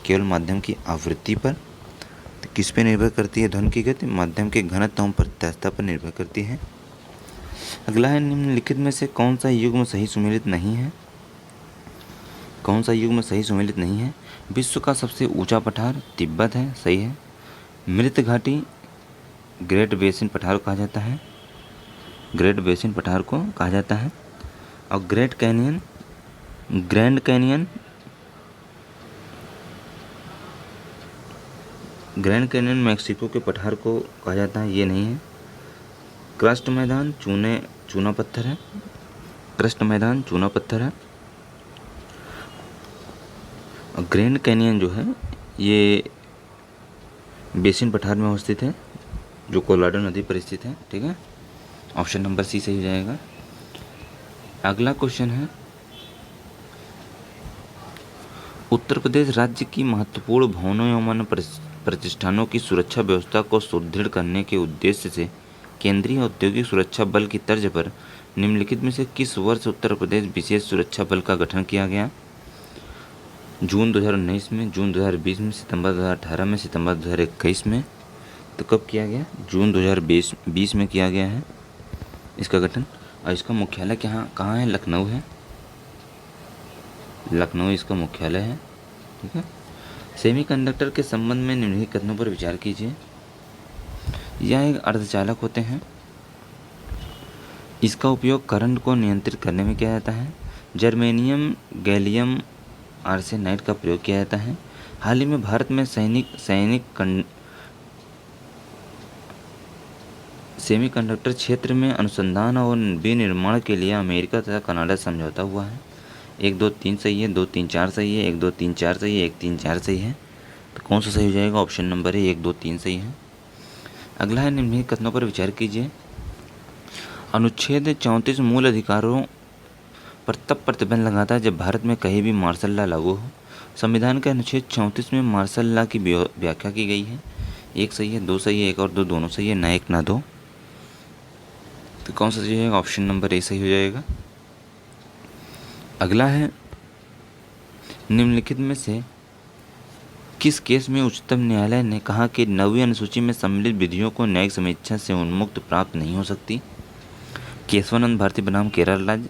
केवल माध्यम की आवृत्ति पर। तो किस पे निर्भर करती है ध्वनि की गति? माध्यम के घनत्व एवं प्रत्यास्थता पर निर्भर करती है। अगला है, निम्नलिखित में से कौन सा युग्म सही सुमेलित नहीं है? कौन सा युग्म सही सुमेलित नहीं है? विश्व का सबसे ऊंचा पठार तिब्बत है, सही है। मृत घाटी ग्रेट बेसिन पठार कहा जाता है। ग्रेट बेसिन पठार को कहा जाता है। और ग्रैंड कैनियन मैक्सिको के पठार को कहा जाता है, ये नहीं है। क्रस्ट मैदान चूना पत्थर है। क्रस्ट मैदान चूना पत्थर है। और ग्रैंड कैनियन जो है ये बेसिन पठार में अवस्थित है, जो कोलोराडो नदी पर स्थित है। ठीक है, ऑप्शन नंबर सी सही हो जाएगा। अगला क्वेश्चन है, उत्तर प्रदेश राज्य की महत्वपूर्ण भवनों एवं अन्य प्रतिष्ठानों की सुरक्षा व्यवस्था को सुदृढ़ करने के उद्देश्य से केंद्रीय औद्योगिक सुरक्षा बल की तर्ज पर निम्नलिखित में से किस वर्ष उत्तर प्रदेश विशेष सुरक्षा बल का गठन किया गया? जून 2019 में, जून 2020 में, सितंबर 2018 में, सितंबर 2021 में। तो कब किया गया? जून 2020 में किया गया है इसका गठन। और इसका मुख्यालय कहाँ है? लखनऊ है। लखनऊ इसका मुख्यालय है। ठीक है। सेमीकंडक्टर के संबंध में निम्नलिखित कथनों पर विचार कीजिए। यह एक अर्धचालक होते हैं। इसका उपयोग करंट को नियंत्रित करने में किया जाता है। जर्मेनियम गैलियम आर्सेनाइड का प्रयोग किया जाता है। हाल ही में भारत में सेमीकंडक्टर क्षेत्र में अनुसंधान और विनिर्माण के लिए अमेरिका तथा कनाडा समझौता हुआ है। 1 2 3 सही है, 2 3 4 सही है, 1 2 3 4 सही है, 1 3 4 सही है। तो कौन सा सही हो जाएगा? ऑप्शन नंबर है 1 2 3 सही है। अगला है, निम्नलिखित कथनों पर विचार कीजिए। अनुच्छेद 34 मूल अधिकारों पर तब प्रतिबंध लगाता है जब भारत में कहीं भी मार्शल लॉ लागू हो। संविधान के अनुच्छेद 34 में मार्शल लॉ की व्याख्या की गई है। 1 सही है, 2 सही है, 1 और 2 दोनों सही है, ना 1 ना 2। तो कौन सा सही हो जाएगा? ऑप्शन नंबर ए सही हो जाएगा। अगला है, निम्नलिखित में से किस केस में उच्चतम न्यायालय ने कहा कि 9वीं अनुसूची में सम्मिलित विधियों को न्यायिक समीक्षा से उन्मुक्त प्राप्त नहीं हो सकती? केशवानंद भारती बनाम केरल राज्य,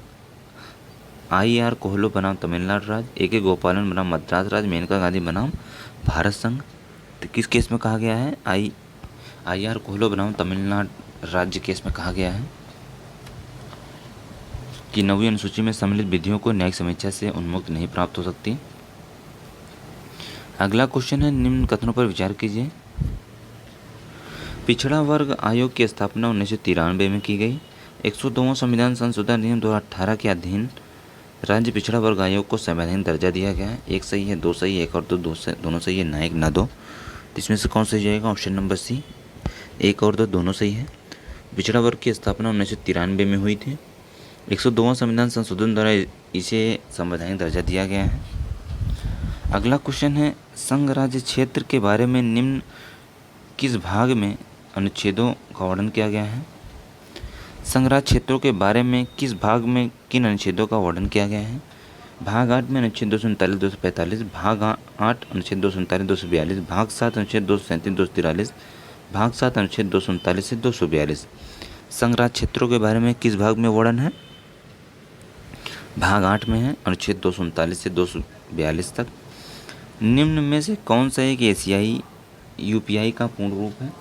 IR कोहलो बनाम तमिलनाडु राज्य, AK गोपालन बनाम मद्रास राज्य, मेनका गांधी बनाम भारत संघ। तो किस केस में कहा गया है? IR कोहलो बनाम तमिलनाडु राज्य केस में कहा गया है कि 9वीं अनुसूची में सम्मिलित विधियों को न्यायिक समीक्षा से उन्मुक्त नहीं प्राप्त हो सकती। अगला क्वेश्चन है, निम्न कथनों पर विचार कीजिए। पिछड़ा वर्ग आयोग की स्थापना 1993 में की गई। 102वां संविधान संशोधन अधिनियम 2018 के अधीन राज्य पिछड़ा वर्ग आयोग को संवैधानिक दर्जा दिया गया है। 1 सही है, 2 सही है, 1 और 2 दोनों सही है, ना 1 ना 2। इसमें से कौन सही जाएगा? ऑप्शन नंबर सी, 1 और 2 दोनों सही है। पिछड़ा वर्ग की स्थापना 1993 में हुई थी। 102वां संविधान संशोधन द्वारा इसे संवैधानिक दर्जा दिया गया है। अगला क्वेश्चन है, संघ राज्य क्षेत्र के बारे में निम्न किस भाग में अनुच्छेदों का वर्णन किया गया है? संघ राज्य क्षेत्रों के बारे में किस भाग में किन अनुच्छेदों का वर्णन किया गया है? भाग 8 में अनुच्छेद 239 245, भाग 8 अनुच्छेद 239 242, भाग 7 अनुच्छेद 237 243, भाग 7 अनुच्छेद 239 से 242। संघ राज्य क्षेत्रों के बारे में किस भाग में वर्णन है? भाग 8 में है, अनुच्छेद 239 से 242 तक। निम्न में से कौन सा एक एशियाई UPI का पूर्ण रूप है?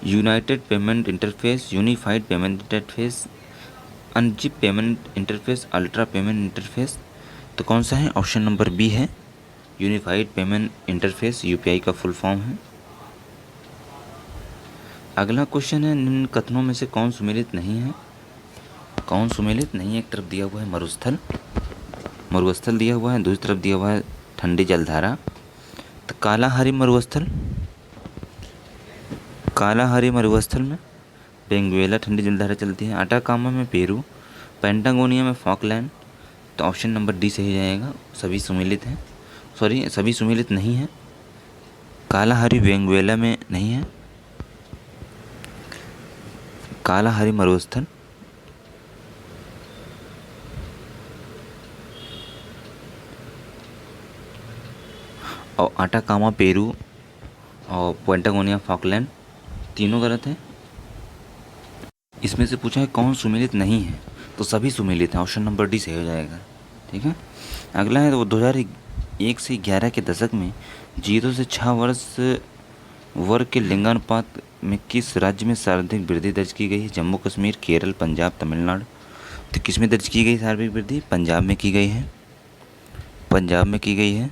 United payment interface, unified payment interface, unzip payment interface, ultra payment interface. तो कौन सा है? ऑप्शन नंबर बी है, यूनिफाइड पेमेंट इंटरफेस UPI का फुल फॉर्म है। अगला क्वेश्चन है, निम्न कथनों में से कौन सुमेलित नहीं है? कौन सुमेलित नहीं है? एक तरफ दिया हुआ है मरुस्थल दिया हुआ है, दूसरी तरफ दिया हुआ है ठंडी जलधारा। तो कालाहारी मरुस्थल में वेनेजुएला ठंडी जलधारा चलती है। अटाकामा में पेरू, पेंटागोनिया में फॉकलैंड। तो ऑप्शन नंबर डी सही जाएगा। सभी सुमेलित नहीं है। कालाहारी वेनेजुएला में नहीं है। कालाहारी मरुस्थल और अटाकामा पेरू और पेंटागोनिया फॉकलैंड तीनों गलत है। इसमें से पूछा है कौन सुमेलित नहीं है, तो सभी सुमेलित हैं। ऑप्शन नंबर डी सही हो जाएगा। ठीक है। अगला है, तो 2001 से 11 के दशक में 0 से 6 वर्ष वर्ग के लिंगानुपात में किस राज्य में सर्वाधिक वृद्धि दर्ज की गई है? जम्मू कश्मीर, केरल, पंजाब, तमिलनाडु। तो किस में दर्ज की गई सर्वाधिक वृद्धि? पंजाब में की गई है, पंजाब में की गई है।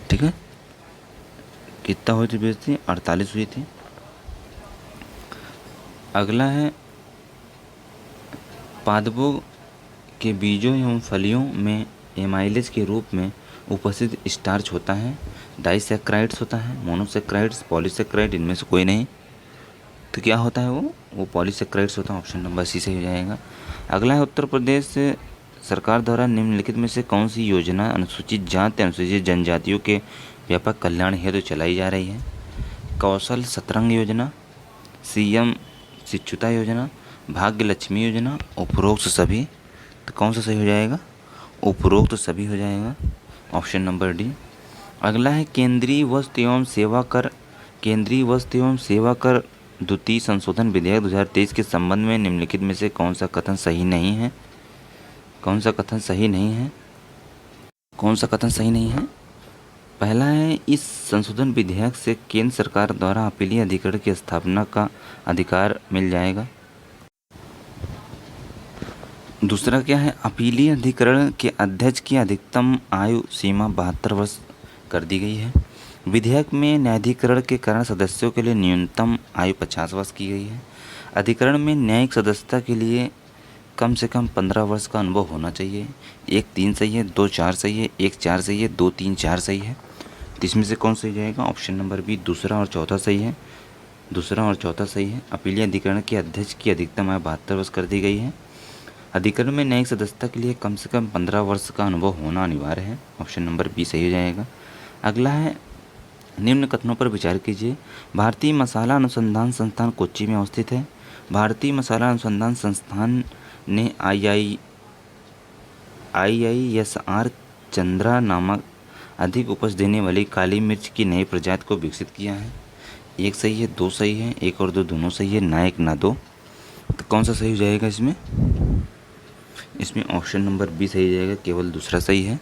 ठीक है, कितना हुई थी वृद्धि? 48 हुई थी। अगला है पादपों के बीजों एवं फलियों में एमाइलेज के रूप में उपस्थित स्टार्च होता है, डाइसैक्राइड्स होता है, मोनोसैक्राइड्स, पॉलीसैक्राइड, इनमें से कोई नहीं। तो क्या होता है वो पॉलीसैक्राइड्स होता है। ऑप्शन नंबर सी सही हो जाएगा। अगला है उत्तर प्रदेश सरकार द्वारा निम्नलिखित में से कौन सी योजना अनुसूचित जाति अनुसूचित जनजातियों के व्यापक कल्याण हेतु चलाई जा रही है? कौशल सतरंग योजना, सीएम शिक्षुता योजना, भाग्य लक्ष्मी योजना, उपरोक्त सभी। तो कौन सा सही हो जाएगा? उपरोक्त सभी हो जाएगा, ऑप्शन नंबर डी। अगला है केंद्रीय वस्तु एवं सेवा कर, केंद्रीय वस्तु एवं सेवा कर द्वितीय संशोधन विधेयक 2023 के संबंध में निम्नलिखित में से कौन सा कथन सही नहीं है? कौन सा कथन सही नहीं है? कौन सा कथन सही नहीं है? पहला है इस संशोधन विधेयक से केंद्र सरकार द्वारा अपीलीय अधिकरण की स्थापना का अधिकार मिल जाएगा। दूसरा क्या है? अपीलीय अधिकरण के अध्यक्ष की अधिकतम आयु सीमा 72 वर्ष कर दी गई है। विधेयक में न्यायाधिकरण के कारण सदस्यों के लिए न्यूनतम आयु 50 वर्ष की गई है। अधिकरण में न्यायिक सदस्यता के लिए कम से कम 15 वर्ष का अनुभव होना चाहिए। 1 3 सही है, 2 4 सही है, 1 4 सही है, 2 3 4 सही है। तो इसमें से कौन सही जाएगा? ऑप्शन नंबर बी, दूसरा और चौथा सही है। दूसरा और चौथा सही है। अपीलीय अधिकरण के अध्यक्ष की अधिकतम आयु 72 वर्ष कर दी गई है। अधिकरण में न्यायिक सदस्यता के लिए कम से कम 15 वर्ष का अनुभव होना अनिवार्य है। ऑप्शन नंबर बी सही हो जाएगा। अगला है निम्न कथनों पर विचार कीजिए। भारतीय मसाला अनुसंधान संस्थान कोच्चि में अवस्थित है। भारतीय मसाला अनुसंधान संस्थान ने IISR चंद्रा नामक अधिक उपज देने वाली काली मिर्च की नई प्रजाति को विकसित किया है। 1 सही है, 2 सही है, 1 और 2 दोनों सही है, ना 1 ना 2। तो कौन सा सही हो जाएगा इसमें? इसमें ऑप्शन नंबर बी सही हो जाएगा, केवल दूसरा सही है।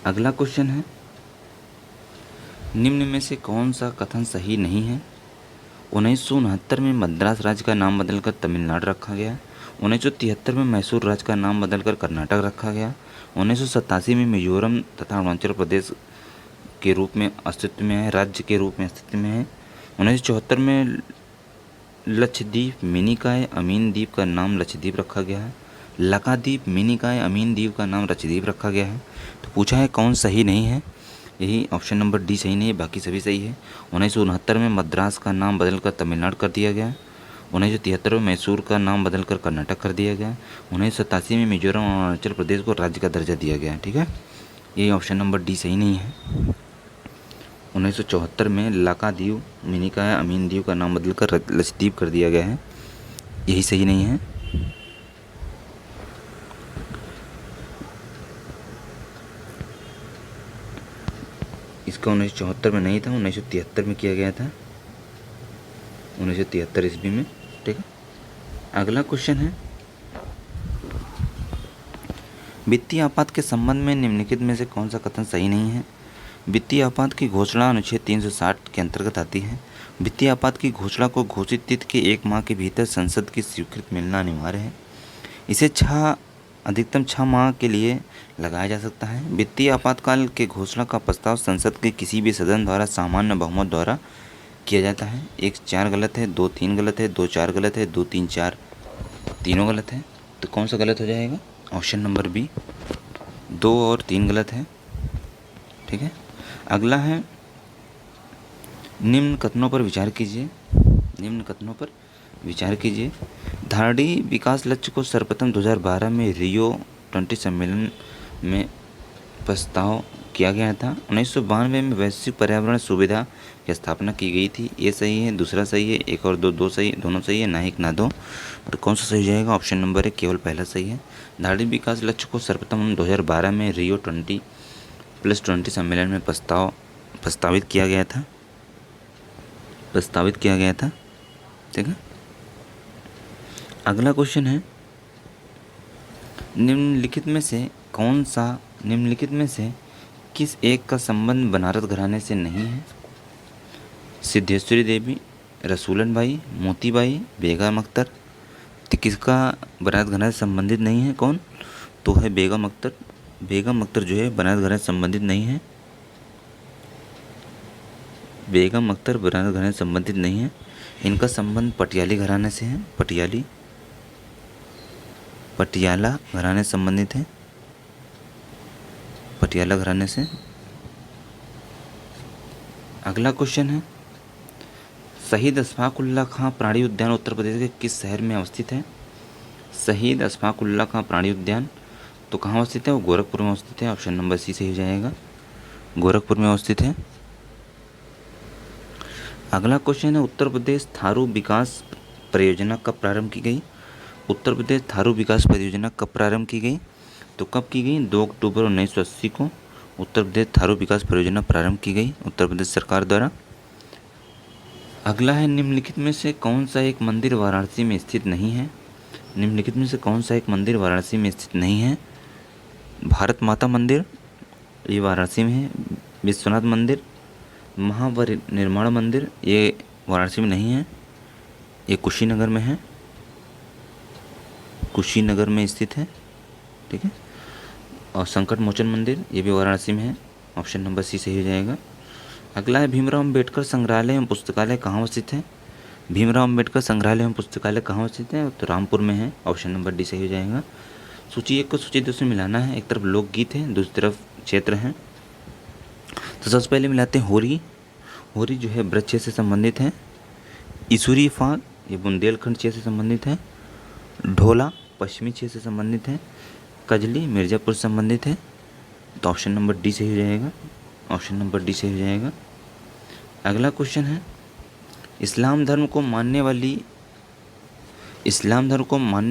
अगला क्वेश्चन है निम्न में से कौन सा कथन सही नहीं है? 1969 में मद्रास राज्य का नाम बदलकर तमिलनाडु रखा गया। 1973 में मैसूर राज्य का नाम बदलकर कर्नाटक रखा गया। 1987 में मिजोरम तथा अरुणाचल प्रदेश के रूप में अस्तित्व में है, राज्य के रूप में अस्तित्व में है। 1974 में लक्षद्वीप मिनिकाय अमीन द्वीप का नाम लक्षद्वीप रखा गया है। लकाद्वीप मिनिकाय अमीन द्वीप का नाम लक्षद्वीप रखा गया है। तो पूछा है कौन सही नहीं है? यही ऑप्शन नंबर डी सही नहीं है, बाकी सभी सही है। 1969 में मद्रास का नाम बदलकर तमिलनाडु कर दिया गया। 1973 में मैसूर का नाम बदलकर कर्नाटक कर दिया गया। 1987 में मिजोरम और अरुणाचल प्रदेश को राज्य का दर्जा दिया गया। ठीक है, यही ऑप्शन नंबर डी सही नहीं है। 1974 में लकाद्वीप मिनिकाय अमीन द्वीप का नाम बदलकर लक्षद्वीप कर दिया गया है, यही सही नहीं है। इसका 1974 में नहीं था, 1973 में किया गया था, 1973 ईस्वी में। ठीक है, अगला क्वेश्चन है वित्तीय आपात के संबंध में निम्नलिखित में से कौन सा कथन सही नहीं है? वित्तीय आपात की घोषणा अनुच्छेद 360 के अंतर्गत आती है। वित्तीय आपात की घोषणा को घोषित तिथि के 1 माह के भीतर संसद की स्वीकृति मिलना अनिवार्य है। इसे अधिकतम 6 माह के लिए लगाया जा सकता है। वित्तीय आपातकाल के घोषणा का प्रस्ताव संसद के किसी भी सदन द्वारा सामान्य बहुमत द्वारा किया जाता है। 1 4 गलत है, 2 3 गलत है, 2 4 गलत है, 2 3 4 तीनों गलत है। तो कौन सा गलत हो जाएगा? ऑप्शन नंबर बी, 2 और 3 गलत है। ठीक है, अगला है निम्न कथनों पर विचार कीजिए। निम्न कथनों पर विचार कीजिए। धारणीय विकास लक्ष्य को सर्वप्रथम 2012 में रियो 20 सम्मेलन में प्रस्ताव किया गया था। 1992 में वैश्विक पर्यावरण सुविधा की स्थापना की गई थी। ये सही है, दूसरा सही है, 1 और 2 सही, दोनों सही है, ना 1 ना 2। तो कौन सा सही जाएगा? ऑप्शन नंबर है, केवल पहला सही है। धारणीय विकास लक्ष्य को सर्वप्रथम 2012 में रियो 20+ सम्मेलन में प्रस्तावित किया गया था। ठीक है, अगला क्वेश्चन है निम्नलिखित में से किस एक का संबंध बनारस घराने से नहीं है? सिद्धेश्वरी देवी, रसूलन बाई, मोतीबाई, बेगम अख्तर। तो किसका बनारस घराने से संबंधित नहीं है? कौन? तो है बेगम अख्तर। बेगम अख्तर जो है बनारस घराने से संबंधित नहीं है। बेगम अख्तर बनारस घराने से संबंधित नहीं है। इनका संबंध पटियाली घराने से है। पटियाला घराने से संबंधित है। पटियाला घराने से। अगला क्वेश्चन है, शहीद अशफाक उल्लाह खां प्राणी उद्यान उत्तर प्रदेश के किस शहर में अवस्थित है? शहीद अशफाक उल्लाह खां प्राणी उद्यान तो कहाँ अवस्थित है? वो गोरखपुर में अवस्थित है। ऑप्शन नंबर सी सही हो जाएगा, गोरखपुर में अवस्थित है। अगला क्वेश्चन है, उत्तर प्रदेश थारू विकास परियोजना कब प्रारंभ की गई? उत्तर प्रदेश थारू विकास परियोजना कब प्रारंभ की गई? तो कब की गई? 2 अक्टूबर 1980 को उत्तर प्रदेश थारू विकास परियोजना प्रारंभ की गई उत्तर प्रदेश सरकार द्वारा। अगला है, निम्नलिखित में से कौन सा एक मंदिर वाराणसी में स्थित नहीं है? निम्नलिखित में से कौन सा एक मंदिर वाराणसी में स्थित नहीं है? भारत माता मंदिर, ये वाराणसी में है। विश्वनाथ मंदिर, महापरिनिर्वाण मंदिर, ये वाराणसी में नहीं है, ये कुशीनगर में है, कुशीनगर में स्थित है। ठीक है। और संकट मोचन मंदिर, ये भी वाराणसी में है। ऑप्शन नंबर सी सही हो जाएगा। अगला है, भीमराव अम्बेडकर संग्रहालय एवं पुस्तकालय कहाँ स्थित है? भीमराव अम्बेडकर संग्रहालय एवं पुस्तकालय कहाँ स्थित है? तो रामपुर में है। ऑप्शन नंबर डी सही हो जाएगा। सूची 1 को सूची 2 से मिलाना है। एक तरफ लोकगीत है, दूसरी तरफ क्षेत्र है। तो सबसे पहले मिलाते हैं होरी। होरी जो है ब्रज क्षेत्र से संबंधित है। इसुरी फाग, ये बुंदेलखंड क्षेत्र से संबंधित है। ढोला पश्चिमी क्षेत्र से संबंधित है। कजली मिर्ज़ापुर से संबंधित है। तो ऑप्शन नंबर डी सही हो जाएगा, ऑप्शन नंबर डी सही हो जाएगा। अगला क्वेश्चन है, इस्लाम धर्म को मानने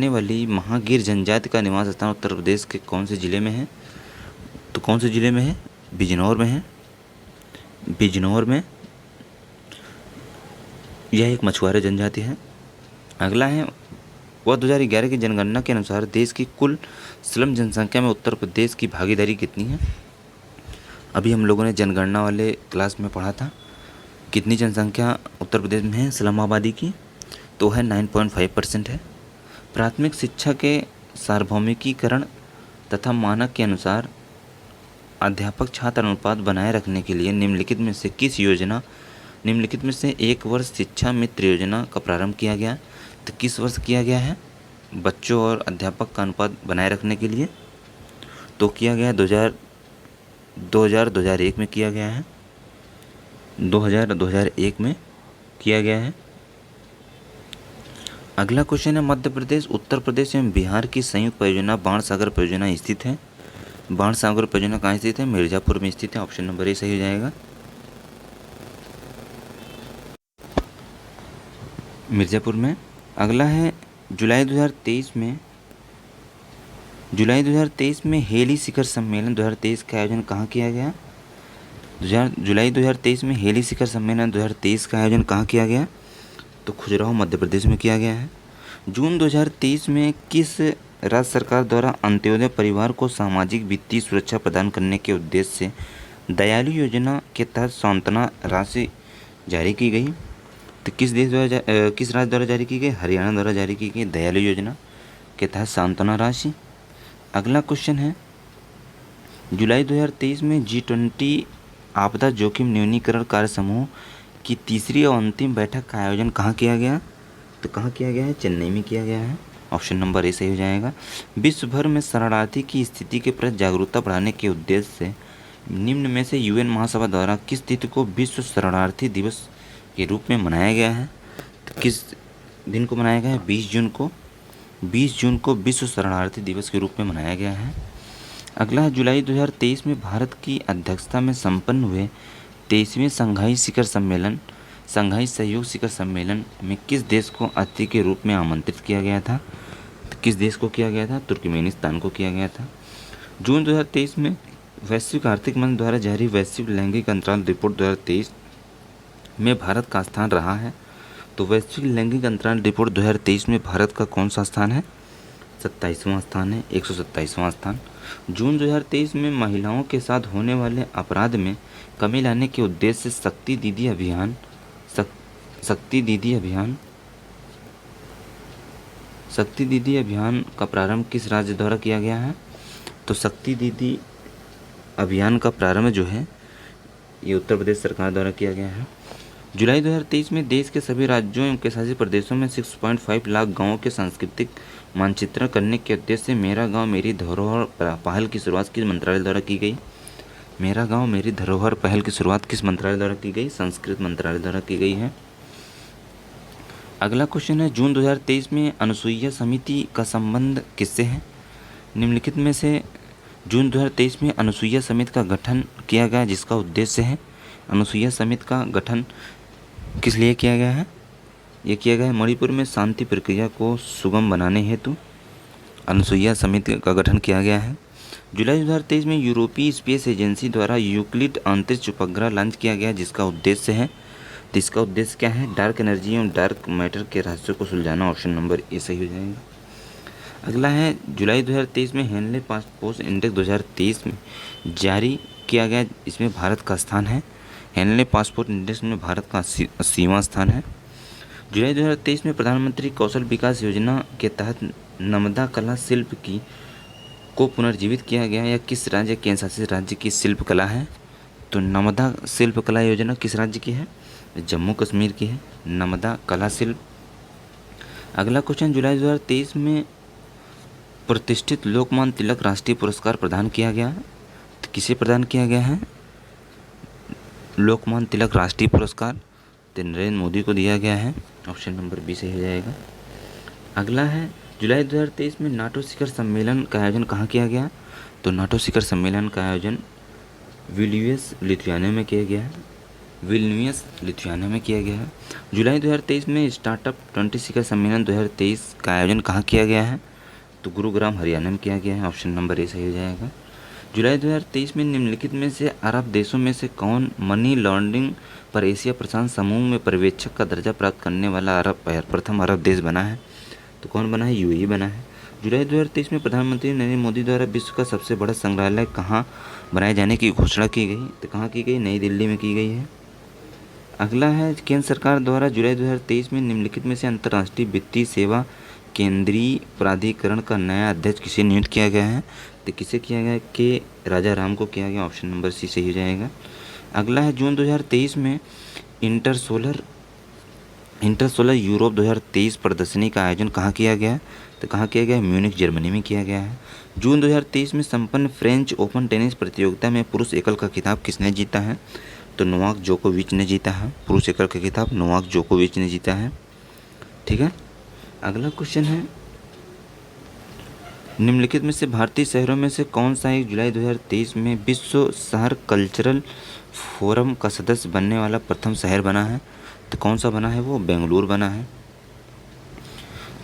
वाली महागीर जनजाति का निवास स्थान उत्तर प्रदेश के कौन से ज़िले में है? तो कौन से ज़िले में है? बिजनौर में है। बिजनौर में यह एक मछुआरा जनजाति है। अगला है, वह 2011 की जनगणना के अनुसार देश की कुल स्लम जनसंख्या में उत्तर प्रदेश की भागीदारी कितनी है? अभी हम लोगों ने जनगणना वाले क्लास में पढ़ा था, कितनी जनसंख्या उत्तर प्रदेश में है स्लम आबादी की? तो है 9.5% है। प्राथमिक शिक्षा के सार्वभौमिकीकरण तथा मानक के अनुसार अध्यापक छात्र अनुपात बनाए रखने के लिए निम्नलिखित में से एक वर्ष शिक्षा मित्र योजना का प्रारंभ किया गया? तो किस वर्ष किया गया है? बच्चों और अध्यापक का अनुपात बनाए रखने के लिए तो किया गया 2001 में किया गया है। 2001 में किया गया है। अगला क्वेश्चन है, मध्य प्रदेश, उत्तर प्रदेश एवं बिहार की संयुक्त परियोजना बाणसागर परियोजना स्थित है। बाणसागर परियोजना कहाँ स्थित है? मिर्ज़ापुर में स्थित है। ऑप्शन नंबर ए सही हो जाएगा, मिर्ज़ापुर में। अगला है, जुलाई 2023 में हेली शिखर सम्मेलन 2023 का आयोजन कहाँ किया गया? जुलाई 2023 में हेली शिखर सम्मेलन 2023 का आयोजन कहाँ किया गया? तो खजुराहो मध्य प्रदेश में किया गया है। जून 2023 में किस राज्य सरकार द्वारा अंत्योदय परिवार को सामाजिक वित्तीय सुरक्षा प्रदान करने के उद्देश्य से दयालु योजना के तहत सांत्वना राशि जारी की गई? तो किस राज्य द्वारा जारी की गई? हरियाणा द्वारा जारी की गई दयालु योजना के तहत सांत्वना राशि। अगला क्वेश्चन है, जुलाई 2023 में G20 आपदा जोखिम न्यूनीकरण कार्य समूह की तीसरी और अंतिम बैठक का आयोजन कहाँ किया गया? तो कहाँ किया गया है? चेन्नई में किया गया है। ऑप्शन नंबर ए सही हो जाएगा। विश्व भर में शरणार्थी की स्थिति के प्रति जागरूकता बढ़ाने के उद्देश्य से निम्न में से यूएन महासभा द्वारा किस तिथि को विश्व शरणार्थी दिवस के रूप में मनाया गया है? तो किस दिन को मनाया गया है? 20 जून को विश्व शरणार्थी दिवस के रूप में मनाया गया है। अगला है, जुलाई 2023 में भारत की अध्यक्षता में संपन्न हुए 23वें शंघाई सहयोग शिखर सम्मेलन में किस देश को अतिथि के रूप में आमंत्रित किया गया था? तो किस देश को किया गया था? तुर्कमेनिस्तान को किया गया था। जून 2023 में वैश्विक आर्थिक मंच द्वारा जारी वैश्विक लैंगिक अंतराल रिपोर्ट 2023 में भारत का स्थान रहा है। तो वैश्विक लैंगिक अंतराल रिपोर्ट 2023 में भारत का कौन सा स्थान है? 27वां स्थान है, 127वां स्थान। जून 2023 में महिलाओं के साथ होने वाले अपराध में कमी लाने के उद्देश्य से शक्ति दीदी अभियान का प्रारंभ किस राज्य द्वारा किया गया है? तो शक्ति दीदी अभियान का प्रारंभ जो है ये उत्तर प्रदेश सरकार द्वारा किया गया है। जुलाई 2023 में देश के सभी राज्यों एवं केंद्रशासित प्रदेशों में 6.5 लाख गांवों के सांस्कृतिक मानचित्रण करने के उद्देश्य से मेरा गांव मेरी धरोहर पहल की शुरुआत किस मंत्रालय द्वारा की गई? मेरा गांव मेरी धरोहर पहल की शुरुआत किस मंत्रालय द्वारा की गई? संस्कृति मंत्रालय द्वारा की गई है। अगला क्वेश्चन है, जून 2023 में अनुसूया समिति का संबंध किससे है? निम्नलिखित में से जून 2023 में अनुसूया समिति का गठन किया गया जिसका उद्देश्य है, अनुसूया समिति का गठन किस लिए किया गया है? ये किया गया है मणिपुर में शांति प्रक्रिया को सुगम बनाने हेतु अनुसूया समिति का गठन किया गया है। जुलाई 2023 में यूरोपीय स्पेस एजेंसी द्वारा यूक्लिड अंतरिक्ष उपग्रह लॉन्च किया गया जिसका उद्देश्य है, तो इसका उद्देश्य क्या है? डार्क एनर्जी एवं डार्क मैटर के रहस्यों को सुलझाना। ऑप्शन नंबर ए सही हो जाएगा। अगला है, जुलाई 2023 में हेनले पासपोर्ट इंडेक्स 2023 में जारी किया गया, इसमें भारत का स्थान है। हेनले पासपोर्ट इंडेक्स में भारत का 80वां स्थान है। जुलाई 2023 में प्रधानमंत्री कौशल विकास योजना के तहत नमदा कला शिल्प को पुनर्जीवित किया गया या किस राज्य केंद्र शासित राज्य की शिल्प कला है? तो नमदा शिल्प कला योजना किस राज्य की है? जम्मू कश्मीर की है नमदा कला शिल्प। अगला क्वेश्चन, जुलाई 2023 में प्रतिष्ठित लोकमान्य तिलक राष्ट्रीय पुरस्कार प्रदान किया गया, तो किसे प्रदान किया गया है? लोकमान्य तिलक राष्ट्रीय पुरस्कार तो नरेंद्र मोदी को दिया गया है। ऑप्शन नंबर बी सही हो जाएगा। अगला है, जुलाई 2023 में नाटो शिखर सम्मेलन का आयोजन कहाँ किया गया? तो नाटो शिखर सम्मेलन का आयोजन विल्नियस लिथुआनिया में किया गया है। जुलाई 2023 में स्टार्टअप 20 शिखर सम्मेलन 2023 का आयोजन कहाँ किया गया है? तो गुरुग्राम हरियाणा में किया गया है। ऑप्शन नंबर ए सही हो जाएगा। जुलाई 2023 में निम्नलिखित में से अरब देशों में से कौन मनी लॉन्ड्रिंग पर एशिया प्रशांत समूह में पर्यवेक्षक का दर्जा प्राप्त करने वाला प्रथम अरब देश बना है? तो कौन बना है? यूएई बना है। जुलाई 2023 में प्रधानमंत्री नरेंद्र मोदी द्वारा विश्व का सबसे बड़ा संग्रहालय कहाँ बनाए जाने की घोषणा की गई? तो कहाँ की गई? नई दिल्ली में की गई है। अगला है, केंद्र सरकार द्वारा जुलाई 2023 में निम्नलिखित में से अंतर्राष्ट्रीय वित्तीय सेवा केंद्रीय प्राधिकरण का नया अध्यक्ष किसे नियुक्त किया गया है? तो किसे किया गया? के राजा राम को किया गया। ऑप्शन नंबर सी सही हो जाएगा। अगला है, जून 2023 में इंटरसोलर यूरोप 2023 प्रदर्शनी का आयोजन कहाँ किया गया? तो कहाँ किया गया? म्यूनिख जर्मनी में किया गया है। जून 2023 में संपन्न फ्रेंच ओपन टेनिस प्रतियोगिता में पुरुष एकल का खिताब किसने जीता है? तो नोवाक जोकोविच ने जीता है। पुरुष एकल का खिताब नोवाक जोकोविच ने जीता है। ठीक है। अगला क्वेश्चन है, निम्नलिखित में से भारतीय शहरों में से कौन सा एक जुलाई 2023 में विश्व शहर कल्चरल फोरम का सदस्य बनने वाला प्रथम शहर बना है? तो कौन सा बना है? वो बेंगलुरु बना है।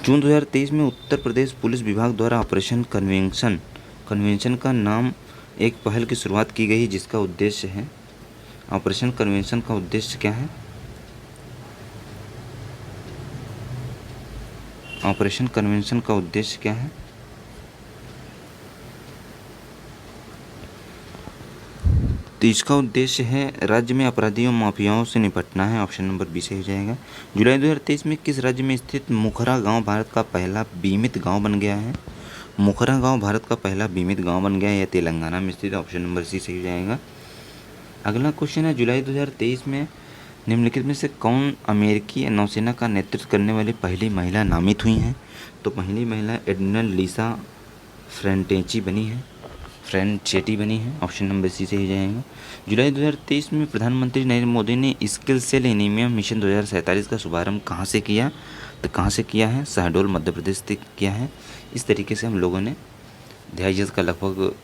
जून 2023 में उत्तर प्रदेश पुलिस विभाग द्वारा ऑपरेशन कन्वेंशन का नाम एक पहल की शुरुआत की गई जिसका उद्देश्य है, ऑपरेशन कन्वेंशन का उद्देश्य क्या है? ऑपरेशन कन्वेंशन का उद्देश्य क्या है? तो इसका उद्देश्य है राज्य में अपराधियों माफियाओं से निपटना है। ऑप्शन नंबर बी सही हो जाएगा। जुलाई 2023 में किस राज्य में स्थित मुखरा गांव भारत का पहला बीमित गांव बन गया है? मुखरा गांव भारत का पहला बीमित गांव बन गया है। यह तेलंगाना में स्थित। ऑप्शन नंबर सी सही हो जाएगा। अगला क्वेश्चन है, जुलाई 2023 में निम्नलिखित में से कौन अमेरिकी नौसेना का नेतृत्व करने वाली पहली महिला नामित हुई हैं? तो पहली महिला एडमिरल लिसा फ्रेंचेटी बनी है। ऑप्शन नंबर सी से ही जाएगा। जुलाई 2023 में प्रधानमंत्री नरेंद्र मोदी ने स्किल सेल एनीमिया मिशन 2047 का शुभारंभ कहाँ से किया? तो कहाँ से किया है? शहडोल मध्य प्रदेश से किया है। इस तरीके से हम लोगों ने अध्याय का लगभग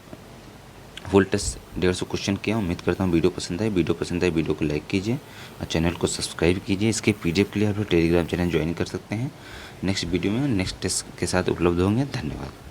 फुल टेस्ट 150 क्वेश्चन किया। उम्मीद करता हूँ वीडियो पसंद आए। वीडियो को लाइक कीजिए और चैनल को सब्सक्राइब कीजिए। इसके PDF के लिए आप टेलीग्राम चैनल ज्वाइन कर सकते हैं। नेक्स्ट वीडियो में नेक्स्ट टेस्ट के साथ उपलब्ध होंगे। धन्यवाद।